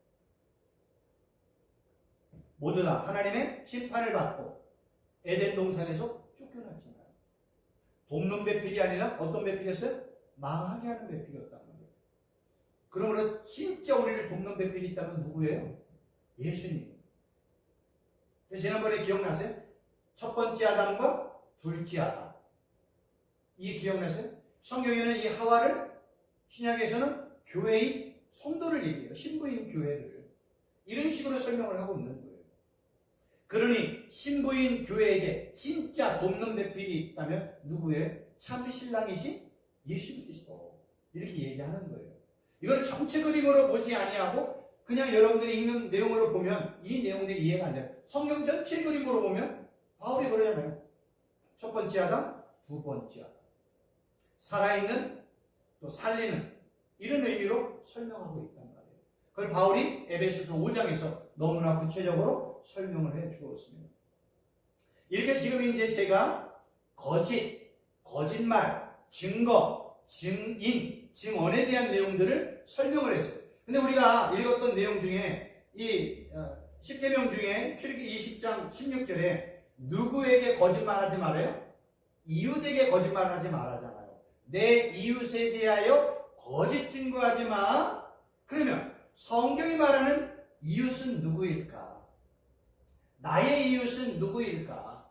모두 다 하나님의 심판을 받고 에덴 동산에서 쫓겨났잖아요. 돕는 배필이 아니라 어떤 배필이었어요? 망하게 하는 배필이었단 말이에요. 그러므로 진짜 우리를 돕는 배필이 있다면 누구예요? 예수님. 지난번에 기억나세요? 첫 번째 아담과 둘째 아담. 이 기억나세요? 성경에는 이 하와를 신약에서는 교회의 성도를 얘기해요. 신부인 교회를. 이런 식으로 설명을 하고 있는 거예요. 그러니 신부인 교회에게 진짜 돕는 배필이 있다면 누구예요? 참 신랑이신 예수 그리스도. 이렇게 얘기하는 거예요. 이걸 전체 그림으로 보지 아니하고 그냥 여러분들이 읽는 내용으로 보면 이 내용들이 이해가 안 돼요. 성경 전체 그림으로 보면 바울이 그러잖아요. 첫 번째 아담, 두 번째 아담. 살아있는, 또 살리는 이런 의미로 설명하고 있단 말이에요. 그걸 바울이 에베소서 5장에서 너무나 구체적으로 설명을 해 주었습니다. 이렇게 지금 이제 제가 거짓, 거짓말, 증거, 증인, 증언에 대한 내용들을 설명을 했어요. 근데 우리가 읽었던 내용 중에 이 10계명 중에 출애굽기 20장 16절에 누구에게 거짓말하지 말아요? 이웃에게 거짓말하지 말하잖아요. 내 이웃에 대하여 거짓 증거하지 마. 그러면 성경이 말하는 이웃은 누구일까? 나의 이웃은 누구일까?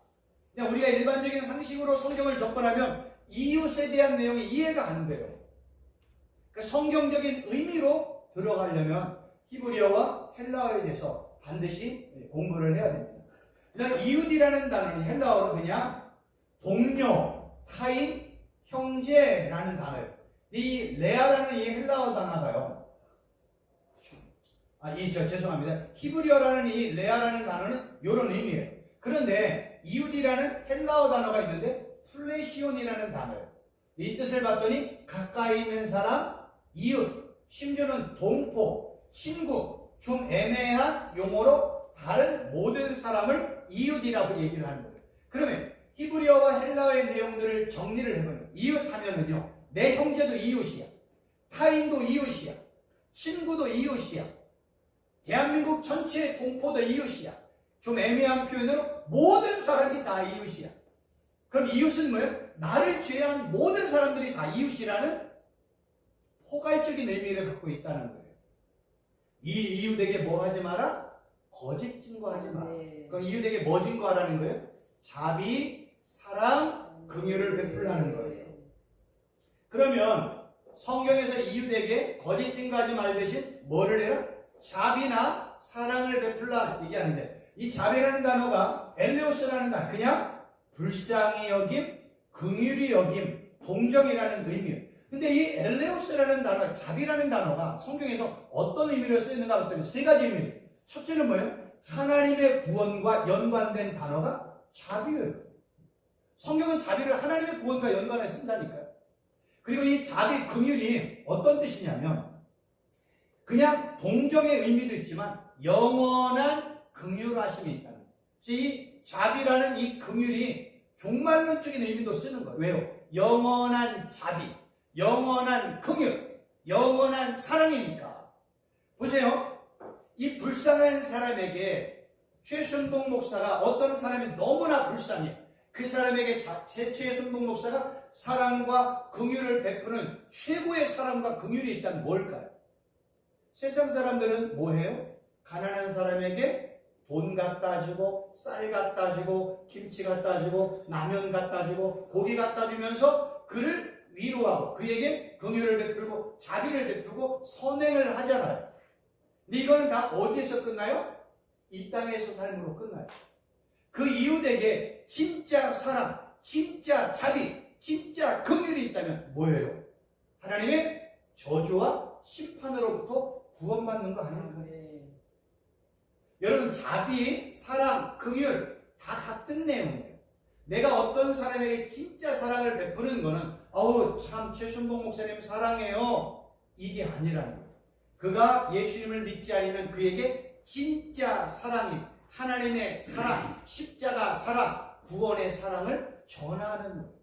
그냥 우리가 일반적인 상식으로 성경을 접근하면 이웃에 대한 내용이 이해가 안 돼요. 그러니까 성경적인 의미로 들어가려면 히브리어와 헬라어에 대해서 반드시 공부를 해야 됩니다. 그냥 이웃이라는 단어는 헬라어로 그냥 동료, 타인, 형제라는 단어예요. 이 레아라는 이 헬라어 단어가요. 죄송합니다. 히브리어라는 이 레아라는 단어는 이런 의미예요. 그런데 이웃이라는 헬라어 단어가 있는데 플레시온이라는 단어예요. 이 뜻을 봤더니 가까이 있는 사람, 이웃, 심지어는 동포, 친구, 좀 애매한 용어로 다른 모든 사람을 이웃이라고 얘기를 하는 거예요. 그러면 히브리어와 헬라어의 내용들을 정리를 해보면 이웃 하면은요, 내 형제도 이웃이야, 타인도 이웃이야, 친구도 이웃이야, 대한민국 전체의 동포도 이웃이야. 좀 애매한 표현으로 모든 사람이 다 이웃이야. 그럼 이웃은 뭐예요? 나를 제외한 모든 사람들이 다 이웃이라는 포괄적인 의미를 갖고 있다는 거예요. 이 이웃에게 뭐 하지 마라? 거짓 증거하지 마라. 그럼 이웃에게 뭐 증거하라는 거예요? 자비, 사랑, 긍휼을 베풀라는 거예요. 그러면 성경에서 이웃에게 거짓 증거하지 말 대신 뭐를 해요? 자비나 사랑을 베풀라 얘기하는데, 이 자비라는 단어가 엘레오스라는 단어, 그냥 불쌍히 여김, 긍휼히 여김, 동정이라는 의미예요. 근데 이 엘레오스라는 단어, 자비라는 단어가 성경에서 어떤 의미로 쓰이는가 봤더니 세 가지 의미예요. 첫째는 뭐예요? 하나님의 구원과 연관된 단어가 자비예요. 성경은 자비를 하나님의 구원과 연관해 쓴다니까요. 그리고 이 자비, 긍휼이 어떤 뜻이냐면 그냥 동정의 의미도 있지만 영원한 긍휼하심이 있다는 거예요. 이 자비라는 이 긍휼이 종말론적인 의미도 쓰는 거예요. 왜요? 영원한 자비, 영원한 긍휼, 영원한 사랑이니까. 보세요. 이 불쌍한 사람에게 최순봉 목사가 어떤 사람이 너무나 불쌍해. 그 사람에게 최순봉 목사가 사랑과 긍휼을 베푸는 최고의 사랑과 긍휼이 있다면 뭘까요? 세상 사람들은 뭐해요? 가난한 사람에게 돈 갖다 주고 쌀 갖다 주고 김치 갖다 주고 라면 갖다 주고 고기 갖다 주면서 그를 위로하고 그에게 긍휼을 베풀고 자비를 베풀고 선행을 하잖아요. 근데 이거는 다 어디에서 끝나요? 이 땅에서 삶으로 끝나요. 그 이웃에게 진짜 사랑, 진짜 자비, 진짜 긍휼이 있다면 뭐예요? 하나님의 저주와 심판으로부터 구원받는 거 아닙니까? 여러분, 자비, 사랑, 긍휼 다 같은 내용이에요. 내가 어떤 사람에게 진짜 사랑을 베푸는 거는 참 최순봉 목사님 사랑해요, 이게 아니라는 거예요. 그가 예수님을 믿지 않으면 그에게 진짜 사랑이 하나님의 사랑, 십자가 사랑, 구원의 사랑을 전하는 거예요.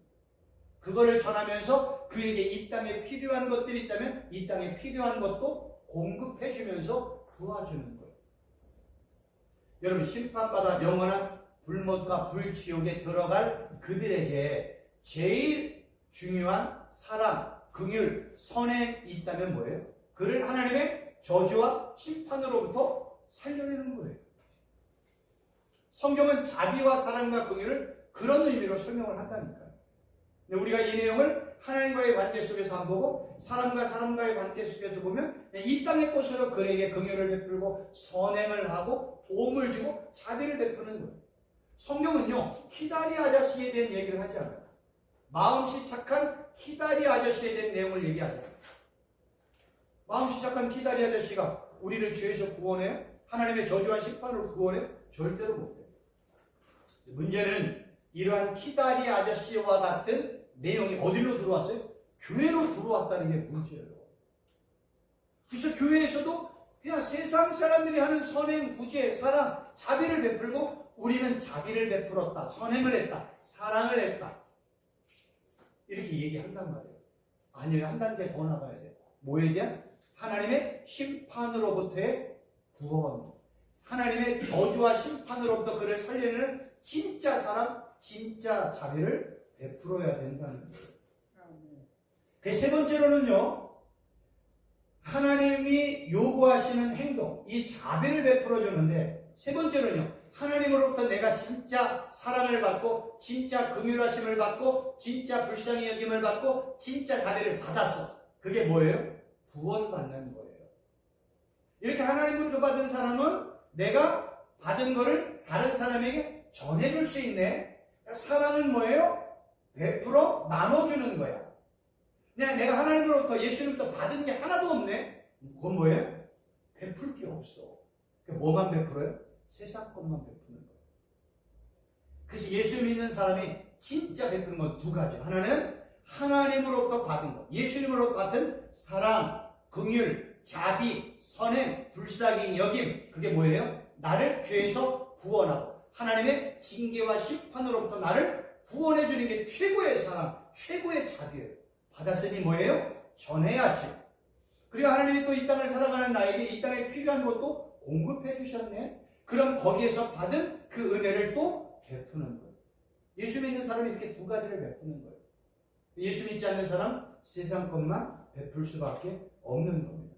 그거를 전하면서 그에게 이 땅에 필요한 것들이 있다면 이 땅에 필요한 것도 공급해 주면서 도와주는 거예요. 여러분, 심판받아 영원한 불못과 불지옥에 들어갈 그들에게 제일 중요한 사랑, 긍휼, 선행이 있다면 뭐예요? 그를 하나님의 저주와 심판으로부터 살려내는 거예요. 성경은 자비와 사랑과 긍휼을 그런 의미로 설명을 한다니까요. 근데 우리가 이 내용을 하나님과의 관계 속에서 안 보고 사람과 사람과의 관계 속에서 보면 이 땅의 것으로 그에게 긍휼을 베풀고 선행을 하고 도움을 주고 자비를 베푸는 거예요. 성경은요, 키다리 아저씨에 대한 얘기를 하지 않아요. 마음씨 착한 키다리 아저씨에 대한 내용을 얘기하죠. 마음씨 착한 키다리 아저씨가 우리를 죄에서 구원해요? 하나님의 저주와 심판으로 구원해요? 절대로 못해요. 문제는 이러한 키다리 아저씨와 같은 내용이 어디로 들어왔어요? 교회로 들어왔다는 게 문제예요. 그래서 교회에서도 그냥 세상 사람들이 하는 선행, 구제, 사랑, 자비를 베풀고 우리는 자비를 베풀었다, 선행을 했다, 사랑을 했다, 이렇게 얘기한단 말이에요. 아니요, 한 단계 더 나가야 돼요. 뭐에 대한? 하나님의 심판으로부터의 구원, 하나님의 저주와 심판으로부터 그를 살려내는 진짜 사랑, 진짜 자비를 베풀어야 된다는 거예요. 그 세 번째로는요, 하나님이 요구하시는 행동, 이 자비를 베풀어 주는데, 세 번째로는요, 하나님으로부터 내가 진짜 사랑을 받고 진짜 긍휼하심을 받고 진짜 불쌍히 여김을 받고 진짜 자비를 받았어. 그게 뭐예요? 구원받는 거예요. 이렇게 하나님으로부터 받은 사람은 내가 받은 거를 다른 사람에게 전해줄 수 있네. 사랑은 뭐예요? 베풀어 나눠주는 거야. 그냥 내가 하나님으로부터 예수님부터 받은 게 하나도 없네. 그건 뭐예요? 베풀 게 없어. 뭐만 베풀어요? 세상 것만 베푸는 거예요. 그래서 예수 믿는 사람이 진짜 베푸는 건 두 가지. 하나는 하나님으로부터 받은 것, 예수님으로부터 받은 사랑, 긍휼, 자비, 선행, 불쌍히 여김. 그게 뭐예요? 나를 죄에서 구원하고 하나님의 징계와 심판으로부터 나를 구원해 주는 게 최고의 사랑, 최고의 자비예요. 받았으니 뭐예요? 전해야지. 그리고 하나님이 또 이 땅을 살아가는 나에게 이 땅에 필요한 것도 공급해 주셨네. 그럼 거기에서 받은 그 은혜를 또 베푸는 거예요. 예수 믿는 사람이 이렇게 두 가지를 베푸는 거예요. 예수 믿지 않는 사람 세상 것만 베풀 수밖에 없는 겁니다.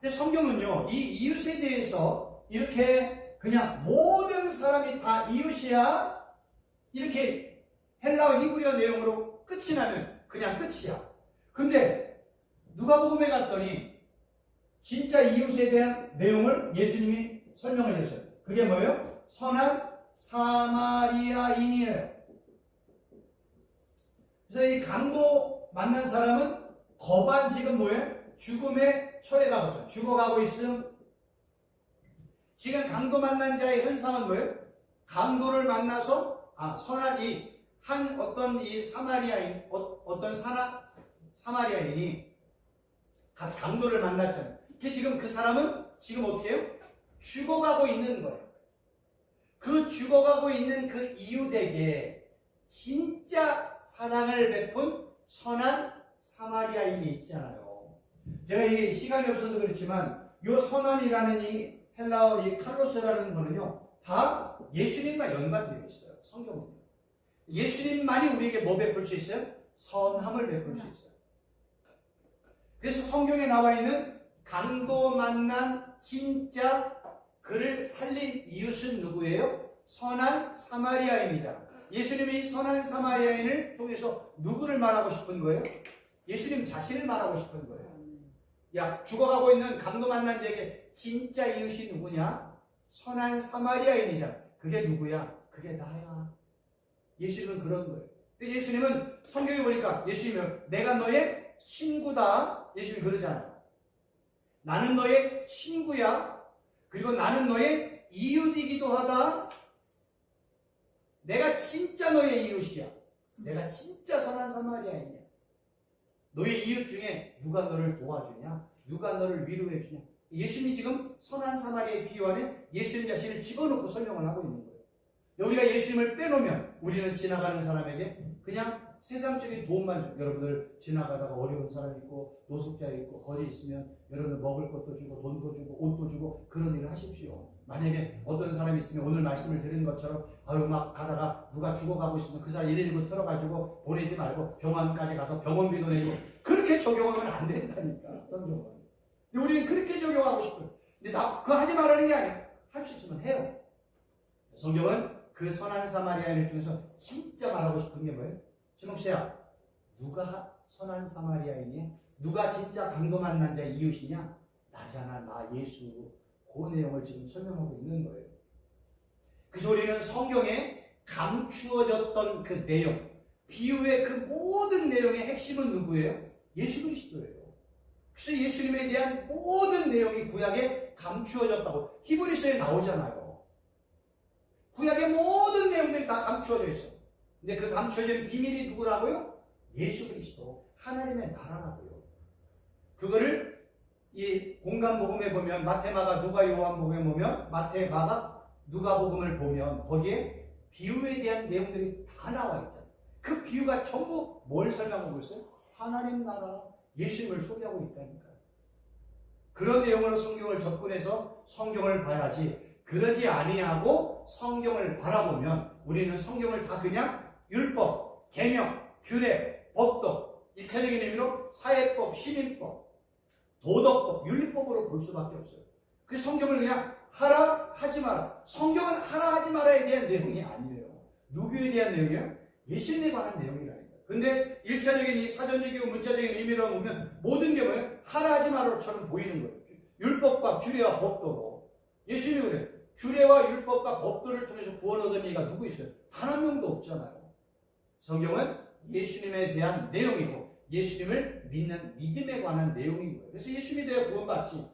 근데 성경은요, 이 이웃에 대해서 이렇게 그냥 모든 사람이 다 이웃이야, 이렇게 헬라어 히브리어 내용으로 끝이 나면 그냥 끝이야. 근데 누가복음에 갔더니 진짜 이웃에 대한 내용을 예수님이 설명을 해줬어요. 그게 뭐예요? 선한 사마리아인이에요. 그래서 이 강도 만난 사람은 거반 지금 뭐예요? 죽음에 처해가고 있어요. 죽어가고 있음. 지금 강도 만난 자의 현상은 뭐예요? 강도를 만나서 선한 어떤 이 사마리아인, 어떤 사마리아인이 강도를 만났잖아요. 지금 그 사람은 지금 어떻게 해요? 죽어가고 있는 거예요. 그 죽어가고 있는 그 이웃에게 진짜 사랑을 베푼 선한 사마리아인이 있잖아요. 제가 이 시간이 없어서 그렇지만 이 선한이라는 이 헬라어 이 칼로스라는 거는요, 다 예수님과 연관되어 있어요. 성경은요. 예수님만이 우리에게 뭐 베풀 수 있어요? 선함을 베풀 수 있어요. 그래서 성경에 나와 있는 강도 만난 진짜 그를 살린 이웃은 누구예요? 선한 사마리아인이잖아. 예수님이 선한 사마리아인을 통해서 누구를 말하고 싶은 거예요? 예수님 자신을 말하고 싶은 거예요. 야, 죽어가고 있는 강도 만난 자에게 진짜 이웃이 누구냐? 선한 사마리아인이잖아. 그게 누구야? 그게 나야. 예수님은 그런 거예요. 그래서 예수님은 성경에 보니까 예수님은 내가 너의 친구다. 예수님이 그러잖아요. 나는 너의 친구야. 그리고 나는 너의 이웃이기도 하다. 내가 진짜 너의 이웃이야. 내가 진짜 선한 사마리아인이야. 너의 이웃 중에 누가 너를 도와주냐? 누가 너를 위로해주냐? 예수님이 지금 선한 사마리아의 비유 안에 예수님 자신을 집어넣고 설명을 하고 있는 거예요. 우리가 예수님을 빼놓으면 우리는 지나가는 사람에게 그냥 세상적인 도움만 줘. 여러분들 지나가다가 어려운 사람 있고 노숙자 있고 거리 있으면 여러분들 먹을 것도 주고 돈도 주고 옷도 주고 그런 일을 하십시오. 만약에 어떤 사람이 있으면 오늘 말씀을 드린 것처럼 아유 막 가다가 누가 죽어가고 있으면 그 사람 119 틀어가지고 보내지 말고 병원까지 가서 병원비도 내고 그렇게 적용하면 안 된다니까. 성경은. 근데 우리는 그렇게 적용하고 싶어요. 근데 그거 하지 말라는 게 아니에요. 할 수 있으면 해요. 성경은 그 선한 사마리아인을 통해서 진짜 말하고 싶은 게 뭐예요? 주목시야, 누가 선한 사마리아인이야? 누가 진짜 강도 만난 자의 이웃이냐? 나잖아, 나 예수. 그 내용을 지금 설명하고 있는 거예요. 그래서 우리는 성경에 감추어졌던 그 내용, 비유의 그 모든 내용의 핵심은 누구예요? 예수 그리스도예요. 그래서 예수님에 대한 모든 내용이 구약에 감추어졌다고 히브리서에 나오잖아요. 구약의 모든 내용들이 다 감추어져 있어. 근데 그 감추어진 비밀이 누구라고요? 예수 그리스도, 하나님의 나라라고요. 그거를 이 공간복음에 보면 마태마가 누가 요한복음에 보면 마태마가 누가복음을 보면 거기에 비유에 대한 내용들이 다 나와 있잖아요. 그 비유가 전부 뭘 설명하고 있어요? 하나님 나라, 예수님을 소개하고 있다니까요. 그런 내용으로 성경을 접근해서 성경을 봐야지. 그러지 아니하고 성경을 바라보면 우리는 성경을 다 그냥 율법, 계명, 규례, 법도, 일차적인 의미로 사회법, 시민법, 도덕법, 윤리법으로 볼 수밖에 없어요. 그 성경을 그냥 하라, 하지 마라. 성경은 하라, 하지 마라에 대한 내용이 아니에요. 누구에 대한 내용이에요? 예수님에 관한 내용이라니까요. 근데 일차적인 이 사전적이고 문자적인 의미로 보면 모든 게 뭐예요? 하라, 하지 마라처럼 보이는 거예요. 율법과 규례와 법도로. 예수님이 그래요. 규례와 율법과 법도를 통해서 구원 얻은 이가 누구 있어요? 단 한 명도 없잖아요. 성경은 예수님에 대한 내용이고 예수님을 믿는 믿음에 관한 내용인 거예요. 그래서 예수님에 대해 구원받지.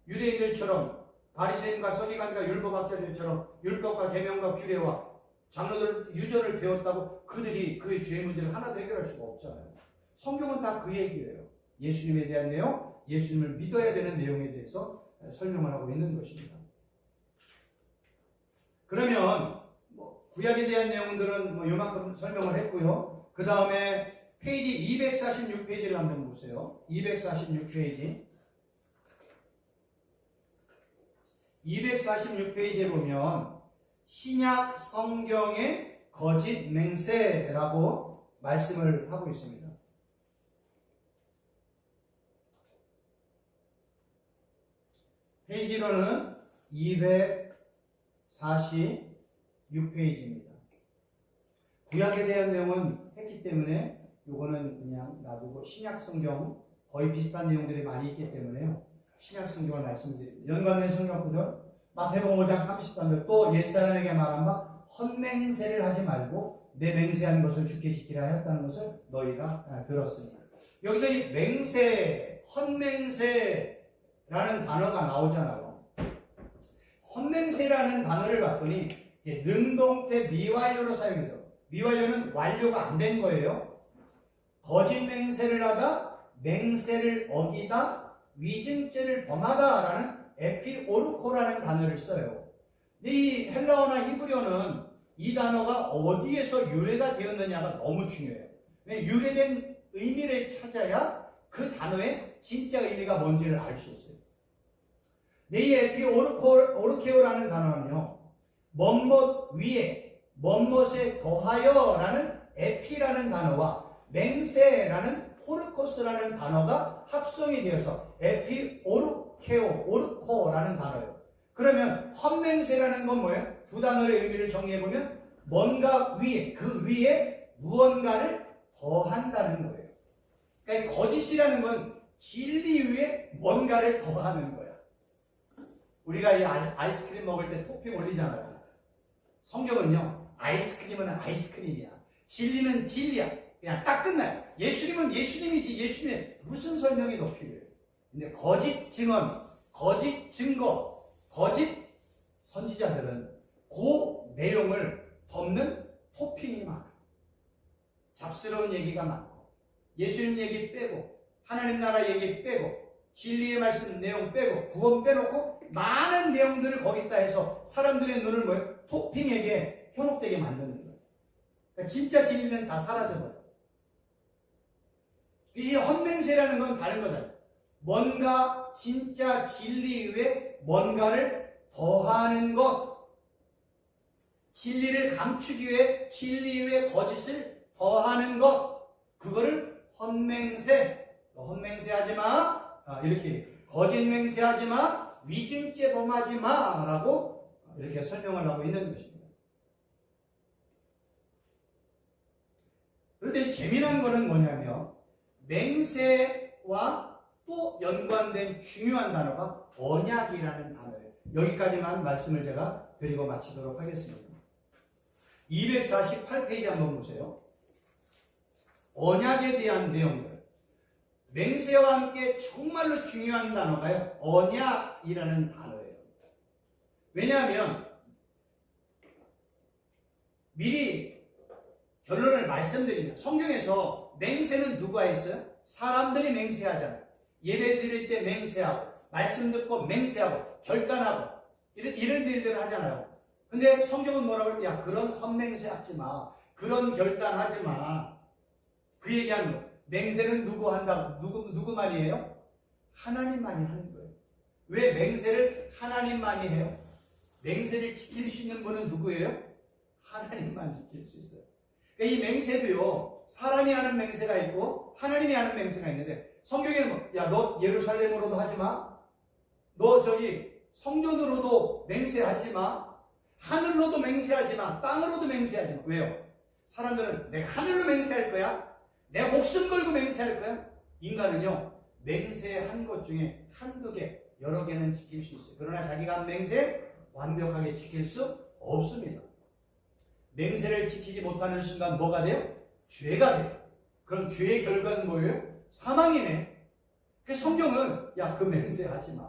유대인들처럼 바리새인과 서기관과 율법학자들처럼 율법과 계명과 규례와 장로들 유전을 배웠다고 그들이 그의 죄 문제를 하나도 해결할 수가 없잖아요. 성경은 다 그 얘기예요. 예수님에 대한 내용, 예수님을 믿어야 되는 내용에 대해서 설명을 하고 있는 것입니다. 그러면 구약에 대한 내용들은 요만큼 설명을 했고요. 그 다음에 페이지 246페이지를 한번 보세요. 246페이지. 246페이지에 보면 신약 성경의 거짓 맹세라고 말씀을 하고 있습니다. 페이지로는 246페이지입니다. 구약에 대한 내용은 했기 때문에 요거는 그냥 놔두고 신약 성경 거의 비슷한 내용들이 많이 있기 때문에요. 신약 성경을 말씀드립니다. 연관된 성경 구절 마태복음 5장 30절 또 옛사람에게 말한 바 헛맹세를 하지 말고 내 맹세한 것을 주께 지키라 하였다는 것을 너희가 들었습니다. 여기서 이 맹세, 헛맹세라는 단어가 나오잖아요. 헛맹세라는 단어를 봤더니 능동태 미완료로 사용해서 미완료는 완료가 안 된 거예요. 거짓 맹세를 하다, 맹세를 어기다, 위증죄를 범하다라는 에피오르코라는 단어를 써요. 근데 이 헬라어나 히브리어는 이 단어가 어디에서 유래가 되었느냐가 너무 중요해요. 유래된 의미를 찾아야 그 단어의 진짜 의미가 뭔지를 알 수 있어요. 이 에피오르케오라는 단어는요, 멋멋 위에, 멋멋에 더하여라는 에피라는 단어와 맹세라는 포르코스라는 단어가 합성이 되어서 오르코라는 단어예요. 그러면 헛맹세라는 건 뭐예요? 두 단어의 의미를 정리해보면 뭔가 위에, 그 위에 무언가를 더한다는 거예요. 그러니까 거짓이라는 건 진리 위에 뭔가를 더하는 거야. 우리가 이 아이스크림 먹을 때 토핑 올리잖아요. 성경은요, 아이스크림은 아이스크림이야. 진리는 진리야. 그냥 딱 끝나요. 예수님은 예수님이지, 예수님의 무슨 설명이 더 필요해요. 근데 거짓 증언, 거짓 증거, 거짓 선지자들은 그 내용을 덮는 토핑이 많아요. 잡스러운 얘기가 많고, 예수님 얘기 빼고, 하나님 나라 얘기 빼고, 진리의 말씀 내용 빼고, 구원 빼놓고 많은 내용들을 거기다 해서 사람들의 눈을 뭐예요? 토핑에게 현혹되게 만드는 거예요. 그러니까 진짜 진리는 다 사라져버려요. 이 헛맹세라는 건 다른 거다. 뭔가 진짜 진리 위에 뭔가를 더하는 것, 진리를 감추기 위해 진리 위에 거짓을 더하는 것, 그거를 헛맹세, 헛맹세하지 마, 이렇게 거짓 맹세하지 마, 위증죄 범하지 마 라고 이렇게 설명을 하고 있는 것입니다. 그런데 재미난 거는 뭐냐면 맹세와 또 연관된 중요한 단어가 언약이라는 단어예요. 여기까지만 말씀을 제가 드리고 마치도록 하겠습니다. 248페이지 한번 보세요. 언약에 대한 내용들. 맹세와 함께 정말로 중요한 단어가요, 언약이라는 단어예요. 왜냐하면 미리 결론을 말씀드리면 성경에서 맹세는 누가 했어요? 사람들이 맹세하잖아요. 예배 드릴 때 맹세하고, 말씀 듣고 맹세하고, 결단하고, 이런 일들을 하잖아요. 근데 성경은 뭐라고 그래요? 야, 그런 헛맹세 하지 마. 그런 결단하지 마. 그 얘기하는 거예요. 맹세는 누구 한다고? 누구만이 해요? 하나님만이 하는 거예요. 왜 맹세를 하나님만이 해요? 맹세를 지킬 수 있는 분은 누구예요? 하나님만 지킬 수 있어요. 그러니까 이 맹세도요, 사람이 하는 맹세가 있고 하나님이 하는 맹세가 있는데, 성경에는 뭐, 야, 너 예루살렘으로도 하지 마. 너 저기 성전으로도 맹세하지 마. 하늘로도 맹세하지 마. 땅으로도 맹세하지 마. 왜요? 사람들은 내가 하늘로 맹세할 거야. 내가 목숨 걸고 맹세할 거야. 인간은요, 맹세한 것 중에 한두 개, 여러 개는 지킬 수 있어요. 그러나 자기가 한 맹세 완벽하게 지킬 수 없습니다. 맹세를 지키지 못하는 순간 뭐가 돼요? 죄가 돼요. 그럼 죄의 결과는 뭐예요? 사망이네. 그래서 성경은 야, 그 맹세하지 마.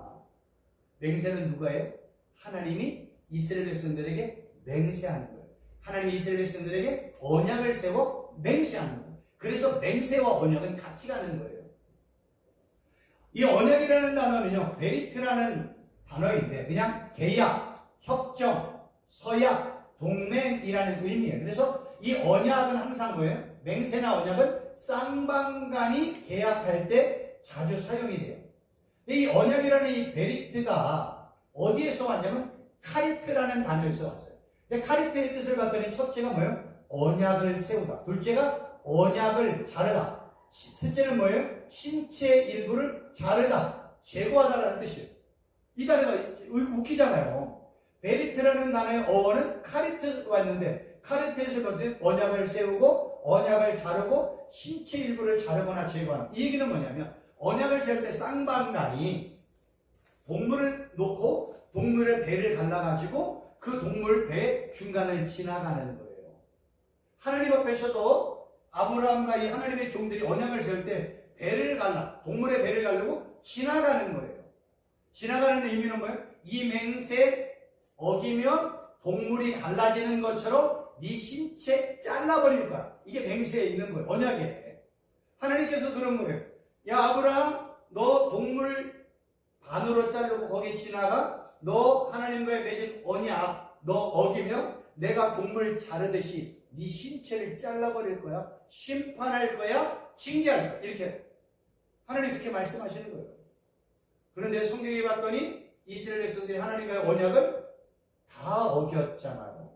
맹세는 누가 해요? 하나님이 이스라엘 백성들에게 맹세하는 거예요. 하나님이 이스라엘 백성들에게 언약을 세워 맹세하는 거예요. 그래서 맹세와 언약은 같이 가는 거예요. 이 언약이라는 단어는요, 베리트라는 단어인데 그냥 계약, 협정, 서약, 동맹이라는 의미예요. 그래서 이 언약은 항상 뭐예요? 맹세나 언약은 쌍방간이 계약할 때 자주 사용이 돼요. 이 언약이라는 이 베리트가 어디에서 왔냐면 카리트라는 단어에서 왔어요. 카리트의 뜻을 봤더니 첫째가 뭐예요? 언약을 세우다. 둘째가 언약을 자르다. 셋째는 뭐예요? 신체 일부를 자르다, 제거하다라는 뜻이에요. 이 단어가 웃기잖아요. 베리트라는 단어의 어원은 카리트가 있는데, 카리트에서 봤더니 언약을 세우고 언약을 자르고 신체 일부를 자르거나 제거하는, 이 얘기는 뭐냐면 언약을 세울 때 쌍방간이 동물을 놓고 동물의 배를 갈라가지고 그 동물 배 중간을 지나가는 거예요. 하나님 앞에서도 아브라함과 이 하나님의 종들이 언약을 세울 때 배를 갈라, 동물의 배를 가려고 지나가는 거예요. 지나가는 의미는 뭐예요? 이 맹세 어기면 동물이 갈라지는 것처럼 네 신체 잘라버릴 거야. 이게 맹세에 있는 거예요. 언약에. 하나님께서 그런 거예요. 야, 아브라함, 너 동물 반으로 자르고 거기 지나가 너 하나님과의 맺은 언약 너 어기면 내가 동물 자르듯이 네 신체를 잘라버릴 거야. 심판할 거야. 징계할 거야. 이렇게 하나님 그렇게 말씀하시는 거예요. 그런데 성경에 봤더니 이스라엘 백성들이 하나님과의 언약을 다 어겼잖아요.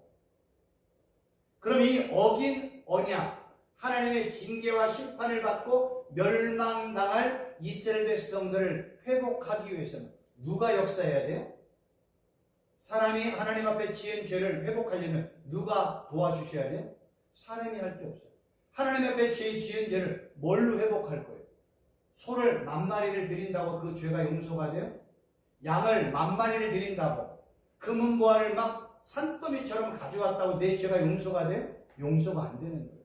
그럼 이 어긴 언약, 하나님의 징계와 심판을 받고 멸망당할 이스라엘 백성들을 회복하기 위해서는 누가 역사해야 돼요? 사람이 하나님 앞에 지은 죄를 회복하려면 누가 도와주셔야 돼요? 사람이 할 게 없어요. 하나님 앞에 지은 죄를 뭘로 회복할 거예요? 소를 10,000마리를 드린다고 그 죄가 용서가 돼요? 양을 10,000마리를 드린다고 금은보화를 막 산더미처럼 가져왔다고 내 죄가 용서가 돼요? 용서가 안 되는 거예요.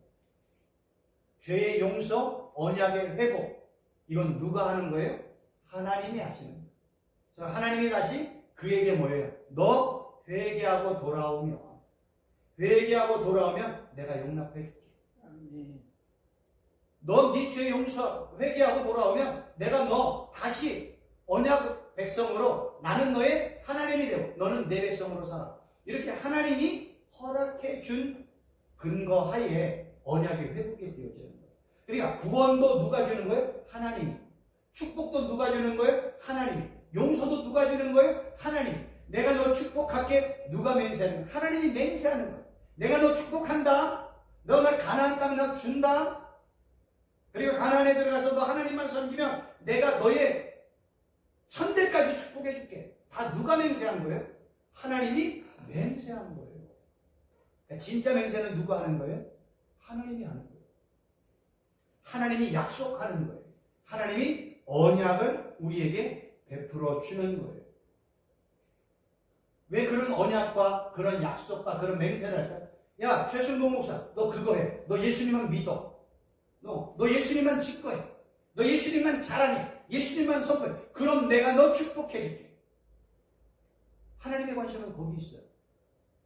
죄의 용서, 언약의 회복, 이건 누가 하는 거예요? 하나님이 하시는 거예요. 그래서 하나님이 다시 그에게 뭐예요? 너 회개하고 돌아오면 내가 용납해 줄게. 너 네 죄 용서 회개하고 돌아오면 내가 너 다시 언약 백성으로 나는 너의 하나님이 되고 너는 내 백성으로 살아. 이렇게 하나님이 허락해 준 근거 하에 언약이 회복이 되어지는 거예요. 그러니까 구원도 누가 주는 거예요? 하나님이. 축복도 누가 주는 거예요? 하나님이. 용서도 누가 주는 거예요? 하나님이. 내가 너 축복할게. 누가 맹세하는 거예요? 하나님이 맹세하는 거예요. 내가 너 축복한다. 너 나 가나안 땅 나 준다. 그리고 가나안에 들어가서 너 하나님만 섬기면 내가 너의 천대까지 축복해 줄게. 다 누가 맹세한 거예요? 하나님이 맹세한 거예요. 그러니까 진짜 맹세는 누가 하는 거예요? 하나님이 하는 거예요. 하나님이 약속하는 거예요. 하나님이 언약을 우리에게 베풀어 주는 거예요. 왜 그런 언약과 그런 약속과 그런 맹세를 할까요? 야, 최순봉 목사, 너 그거 해. 너 예수님만 믿어. 너 예수님만 직거해. 너 예수님만 잘하니. 예수님만 선포해. 그럼 내가 너 축복해 줄게. 하나님의 관심은 거기 있어요.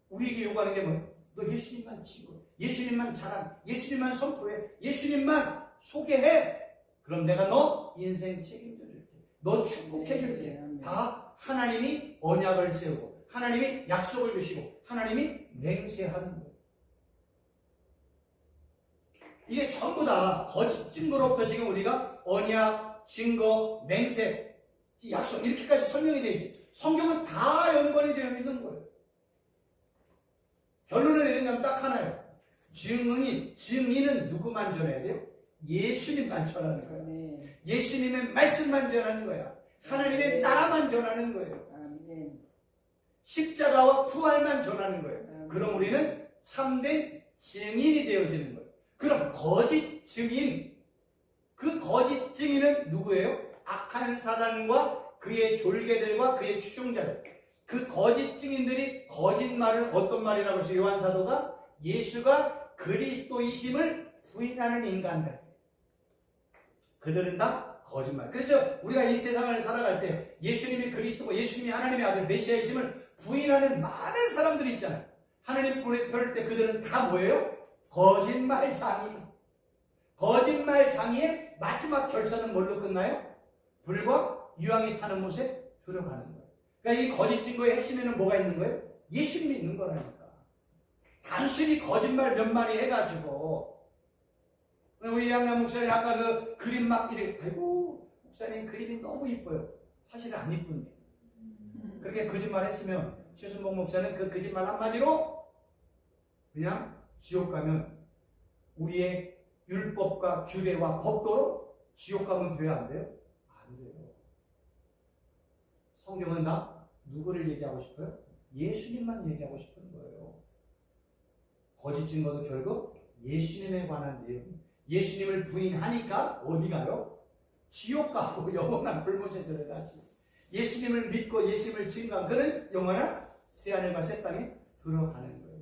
우리에게 요구하는 게 뭐예요? 너 예수님만 직거해. 예수님만 잘하니. 예수님만 선포해. 예수님만 소개해. 그럼 내가 너 인생 책임져 줄게. 너 축복해 줄게. 다 하나님이 언약을 세우고 하나님이 약속을 주시고 하나님이 맹세하는 거예요. 이게 전부 다 거짓 증거로부터 지금 우리가 언약, 증거, 맹세, 약속 이렇게까지 설명이 되어 있지. 성경은 다 연관이 되어 있는 거예요. 결론을 내리자면 딱 하나예요. 증인은 누구만 전해야 돼요? 예수님만 전하는 거예요. 예수님의 말씀만 전하는 거야. 하나님의 나라만 전하는 거예요. 십자가와 부활만 전하는 거예요. 그럼 우리는 참된 증인이 되어지는 거예요. 그럼 거짓 증인, 그 거짓 증인은 누구예요? 악한 사단과 그의 졸개들과 그의 추종자들. 그 거짓 증인들이 거짓말은 어떤 말이라고 해서 요한 사도가 예수가 그리스도이심을 부인하는 인간들. 그들은 다 거짓말. 그래서 우리가 이 세상을 살아갈 때 예수님이 그리스도고 예수님이 하나님의 아들 메시아이심을 부인하는 많은 사람들이 있잖아요. 하나님 보낼 때 그들은 다 뭐예요? 거짓말장이. 거짓말장이의 마지막 결선은 뭘로 끝나요? 불과 유황이 타는 곳에 들어가는 거예요. 그러니까 이 거짓 증거의 핵심에는 뭐가 있는 거예요? 예수님이 있는 거라니까. 단순히 거짓말 몇 마리 해가지고 우리 양양 목사님 아까 그 그림 막기를 아이고 목사님 그림이 너무 이뻐요. 사실은 안 이쁜데 그렇게 거짓말 했으면 최순봉 목사는 그 거짓말 한마디로 그냥 지옥 가면 우리의 율법과 규례와 법도로 지옥 가면 돼야 안 돼요? 안 돼요. 성경은 다 누구를 얘기하고 싶어요? 예수님만 얘기하고 싶은 거예요. 거짓 증거도 결국 예수님에 관한 내용. 예수님을 부인하니까 어디 가요? 지옥 가고 영원한 불못에 들어가지. 예수님을 믿고 예수님을 증거한 그는 영원한 새하늘과 새 땅에 들어가는 거예요.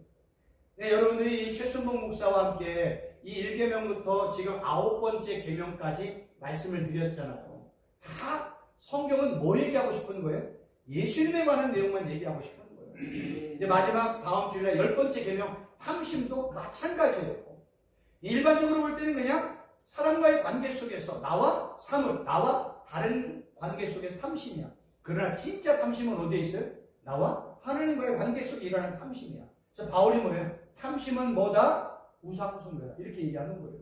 네, 여러분들이 최순봉 목사와 함께 이 1계명부터 지금 9번째 계명까지 말씀을 드렸잖아요. 다 성경은 뭐 얘기하고 싶은 거예요? 예수님에 관한 내용만 얘기하고 싶은 거예요. 이제 마지막 다음 주일에 10번째 계명 탐심도 마찬가지예요. 일반적으로 볼 때는 그냥 사람과의 관계 속에서 나와 사물, 나와 다른 관계 속에서 탐심이야. 그러나 진짜 탐심은 어디에 있어요? 나와 하나님과의 관계 속에 일어나는 탐심이야. 그래서 바울이 뭐예요? 탐심은 뭐다? 우상숭배다. 이렇게 얘기하는 거예요.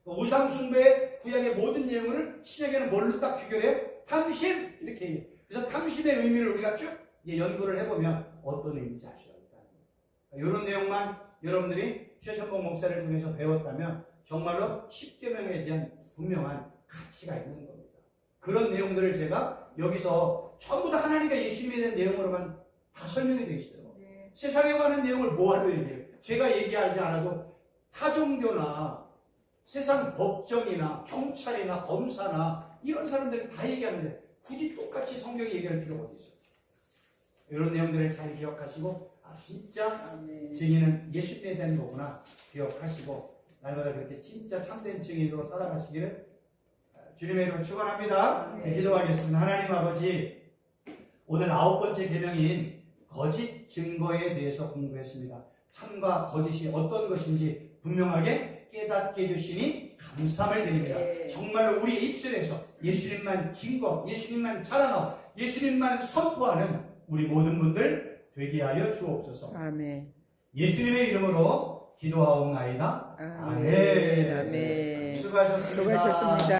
우상숭배의 구약의 모든 내용을 신약에는 뭘로 딱 규결해요? 탐심! 이렇게 얘기해요. 그래서 탐심의 의미를 우리가 쭉 연구를 해보면 어떤 의미인지 알 수가 있다. 이런 내용만 여러분들이 최선봉 목사를 통해서 배웠다면 정말로 십계명에 대한 분명한 가치가 있는 겁니다. 그런 내용들을 제가 여기서 전부 다 하나님과 예수님에 대한 내용으로만 다 설명이 되어 있어요. 네. 세상에 관한 내용을 뭐하러 얘기해요? 제가 얘기하지 않아도 타종교나 세상 법정이나 경찰이나 검사나 이런 사람들이 다 얘기하는데 굳이 똑같이 성경이 얘기할 필요가 어디 있어요? 이런 내용들을 잘 기억하시고 진짜 증인은 예수님에 대한 거구나 기억하시고 날마다 그렇게 진짜 참된 증인으로 살아가시기를 주님의 이름으로 축원합니다. 네. 기도하겠습니다. 하나님 아버지, 오늘 9번째 계명인 거짓 증거에 대해서 공부했습니다. 참과 거짓이 어떤 것인지 분명하게 깨닫게 해주시니 감사함을 드립니다. 네. 정말로 우리의 입술에서 예수님만 증거, 예수님만 자랑하고 예수님만 선포하는 우리 모든 분들 되게 하여 주옵소서. 아멘. 예수님의 이름으로 기도하옵나이다. 아멘. 아멘. 수고하셨습니다.